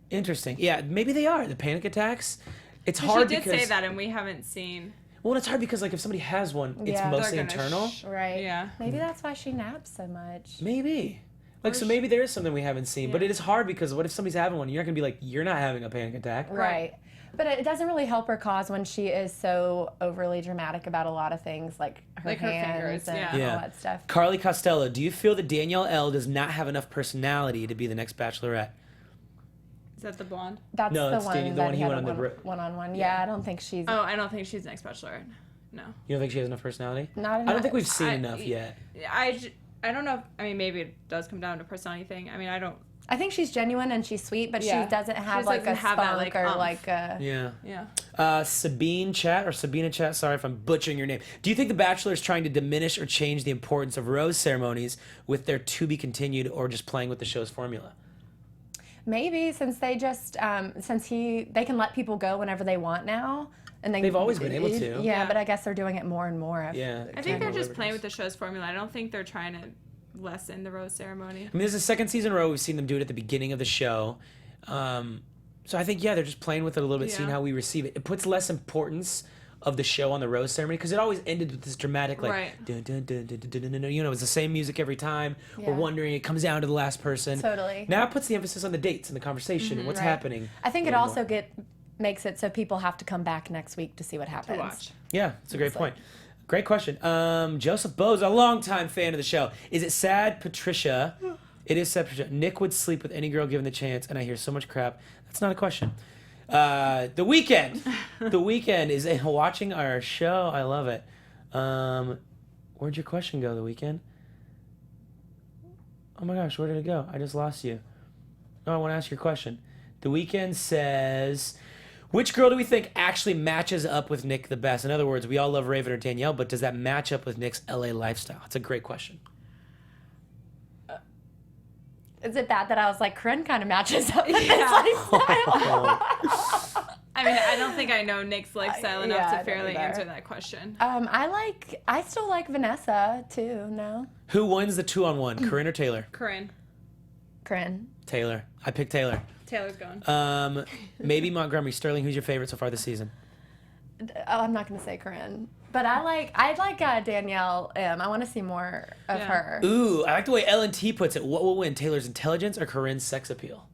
Interesting. Yeah, maybe they are. The panic attacks. It's She hard did because... say that, and we haven't seen. Well, it's hard because, like, if somebody has one, it's Yeah. mostly They're gonna internal. Right. Yeah. Maybe that's why she naps so much. Maybe. Like, so maybe there is something we haven't seen. But Yeah. it is hard because what if somebody's having one? You're not going to be like, you're not having a panic attack. Right. But it doesn't really help her cause when she is so overly dramatic about a lot of things, like her Like her hands fingers, and yeah. Yeah. all that stuff. Carly Costello, do you feel that Danielle L does not have enough personality to be the next Bachelorette? Is that the blonde? That's No, the that's one the that one he had went a on the one-on-one. Yeah, I don't think she's Oh, I don't think she's next Bachelorette. No. You don't think she has enough personality? not I don't enough. think we've seen I- enough yet. I don't know. I mean, maybe it does come down to personality thing. I mean, I don't. I think she's genuine and she's sweet, but Yeah. she doesn't have She like doesn't a have that, spunk like, or umph. like a. Yeah. Yeah. Sabina Chat, sorry if I'm butchering your name. Do you think The Bachelor is trying to diminish or change the importance of rose ceremonies with their to be continued, or just playing with the show's formula? Maybe since they just they can let people go whenever they want now, and They've always been able to. Yeah, Yeah. but I guess they're doing it more and more. Yeah. I think they're just playing with the show's formula. I don't think they're trying to lessen the rose ceremony. I mean, this is the second season in a row we've seen them do it at the beginning of the show. So I think, yeah, they're just playing with it a little bit, seeing Yeah. how we receive it. It puts less importance of the show on the rose ceremony, because it always ended with this dramatic, like, Right. dun, dun, dun, dun, dun, dun, dun, dun. You know, it's the same music every time. Yeah. We're wondering, it comes down to the last person. Totally. Now it puts the emphasis on the dates and the conversation and what's Right. happening. I think a it little also more. makes it so people have to come back next week to see what To happens. watch. Yeah, it's a great It's point. Great question. Joseph Bose, a longtime fan of the show. Is it sad, Patricia? It is sad, Patricia. Nick would sleep with any girl given the chance, and I hear so much crap. That's not a question. The Weeknd. The Weeknd is watching our show. I love it. Where'd your question go, The Weeknd? Oh my gosh, where did it go? I just lost you. No, I want to ask your question. The Weeknd says, which girl do we think actually matches up with Nick the best? In other words, we all love Raven or Danielle, but does that match up with Nick's LA lifestyle? It's a great question. Is it bad that I was like, Corinne kind of matches up with this Yeah. lifestyle? I mean, I don't think I know Nick's lifestyle enough yeah, I to don't fairly either. answer that question. I still like Vanessa too. No, Who wins the 2-on-1, Corinne or Taylor? Corinne. Corinne. Taylor. I picked Taylor. Taylor's going. Maybe Montgomery. Sterling, who's your favorite so far this season? Oh, I'm not gonna say Corinne. But I like Danielle M. I want to see more of her. Ooh, I like the way L&T puts it. What will win, Taylor's intelligence or Corinne's sex appeal?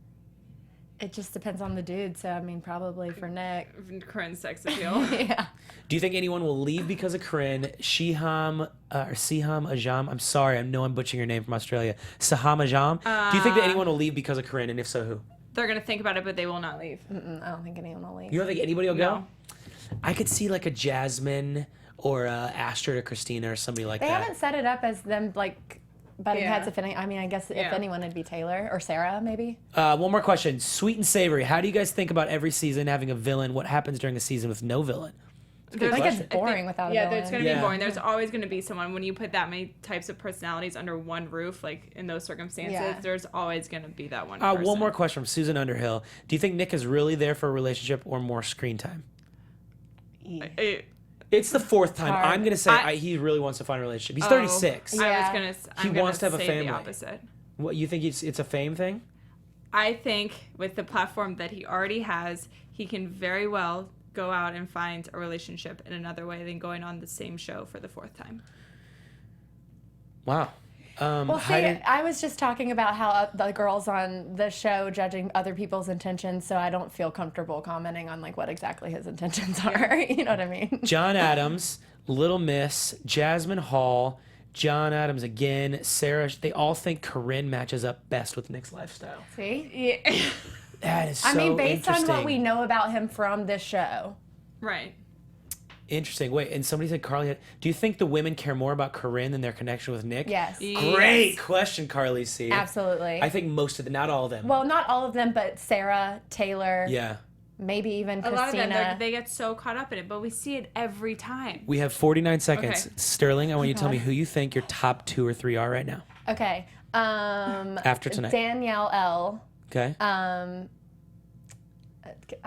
It just depends on the dude. So I mean, probably for Nick. Corinne's sex appeal. Yeah. Do you think anyone will leave because of Corinne? Siham Ajam. I'm sorry, I know I'm butchering your name from Australia. Saham Ajam. Do you think that anyone will leave because of Corinne, and if so, who? They're gonna think about it, but they will not leave. I don't think anyone will leave. You don't think anybody will go? No. I could see like a Jasmine or Astrid or Christina or somebody like They that. haven't set it up as them like butting Yeah. heads. If any, I mean, I guess if Yeah. anyone, it'd be Taylor or Sarah, maybe. One more question. Sweet and savory. How do you guys think about every season having a villain? What happens during a season with no villain? I think question. it's boring without a Yeah, villain. it's gonna Yeah. be boring. There's always gonna be someone when you put that many types of personalities under one roof, like in those circumstances. Yeah. There's always gonna be that one person. One more question from Susan Underhill. Do you think Nick is really there for a relationship or more screen time? It's the fourth time. hard. I'm going to say he really wants to find a relationship. He's 36. Yeah. I was gonna. He I'm wants to gonna have a say family. The opposite. What, you think it's a fame thing? I think with the platform that he already has, he can very well go out and find a relationship in another way than going on the same show for the fourth time. Wow. Well, see, I was just talking about how the girls on the show judging other people's intentions, so I don't feel comfortable commenting on like what exactly his intentions are. You know what I mean? John Adams, Little Miss, Jasmine Hall, John Adams again, Sarah, they all think Corinne matches up best with Nick's lifestyle. See? Yeah. That is so I mean, based on what interesting. we know about him from this show. Right. Interesting. Wait, and somebody said Carly. Do you think the women care more about Corinne than their connection with Nick? Yes. Great question, Carly C. Absolutely. I think most of them, not all of them. Well, not all of them, but Sarah, Taylor, Yeah. maybe even A lot of them, Christina. they get so caught up in it, but we see it every time. We have 49 seconds. Okay. Sterling, I want you to tell me who you think your top 2 or 3 are right now. Okay. After tonight. Danielle L. Okay. I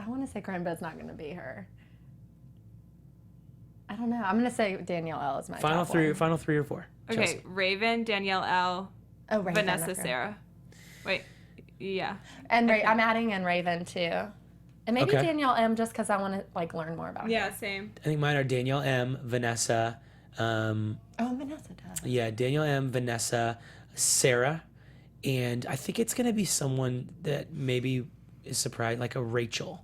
want to say Corinne, but it's not going to be her. I don't know. I'm going to say Danielle L is my Final top 3 one. or 4. Okay, Chelsea. Raven, Danielle L, Oh, Raven, Vanessa, okay. Sarah. Wait, yeah. And I'm adding in Raven too. And maybe Okay. Danielle M just because I want to like learn more about Yeah, her. same. I think mine are Danielle M, Vanessa. Oh, Vanessa does. Yeah, Danielle M, Vanessa, Sarah. And I think it's going to be someone that maybe is surprised, like a Rachel.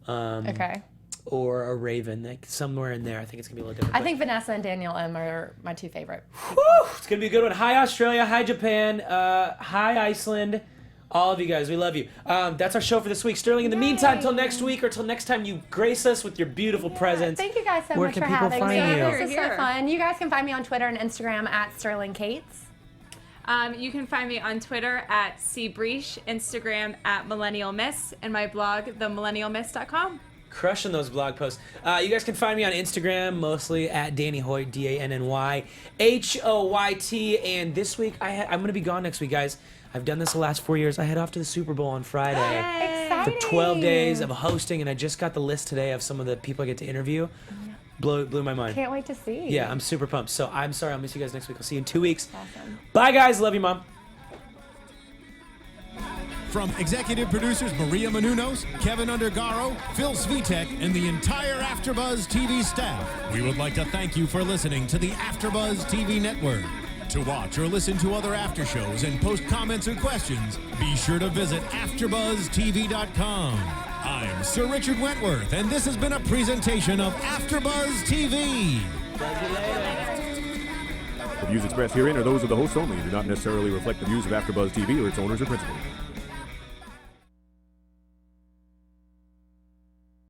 Okay. Or a Raven, like somewhere in there. I think it's gonna be a little different. I think Vanessa and Danielle M are my 2 favorite. Whew, it's gonna be a good one. Hi Australia, hi Japan, hi Iceland, all of you guys, we love you. That's our show for this week. Sterling, in the meantime, till next week or till next time you grace us with your beautiful presence. Thank you guys so Where much can for people having find me. you? This is so fun. You guys can find me on Twitter and Instagram at Sterling Cates. You can find me on Twitter at cbriche, Instagram at millennialmiss, and my blog, themillennialmiss.com. Crushing those blog posts. You guys can find me on Instagram, mostly at Danny Hoyt, DannyHoyt. And this week, I'm going to be gone next week, guys. I've done this the last 4 years. I head off to the Super Bowl on Friday. Exciting. For 12 days of hosting, and I just got the list today of some of the people I get to interview. Blew my mind. Can't wait to see. Yeah, I'm super pumped. So I'm sorry, I'll miss you guys next week. I'll see you in 2 weeks. Awesome. Bye, guys. Love you, Mom. From executive producers Maria Menounos, Kevin Undergaro, Phil Svitek, and the entire AfterBuzz TV staff, we would like to thank you for listening to the AfterBuzz TV network. To watch or listen to other after shows and post comments or questions, be sure to visit AfterBuzzTV.com. I'm Sir Richard Wentworth, and this has been a presentation of AfterBuzz TV. The views expressed herein are those of the hosts only and do not necessarily reflect the views of AfterBuzz TV or its owners or principals.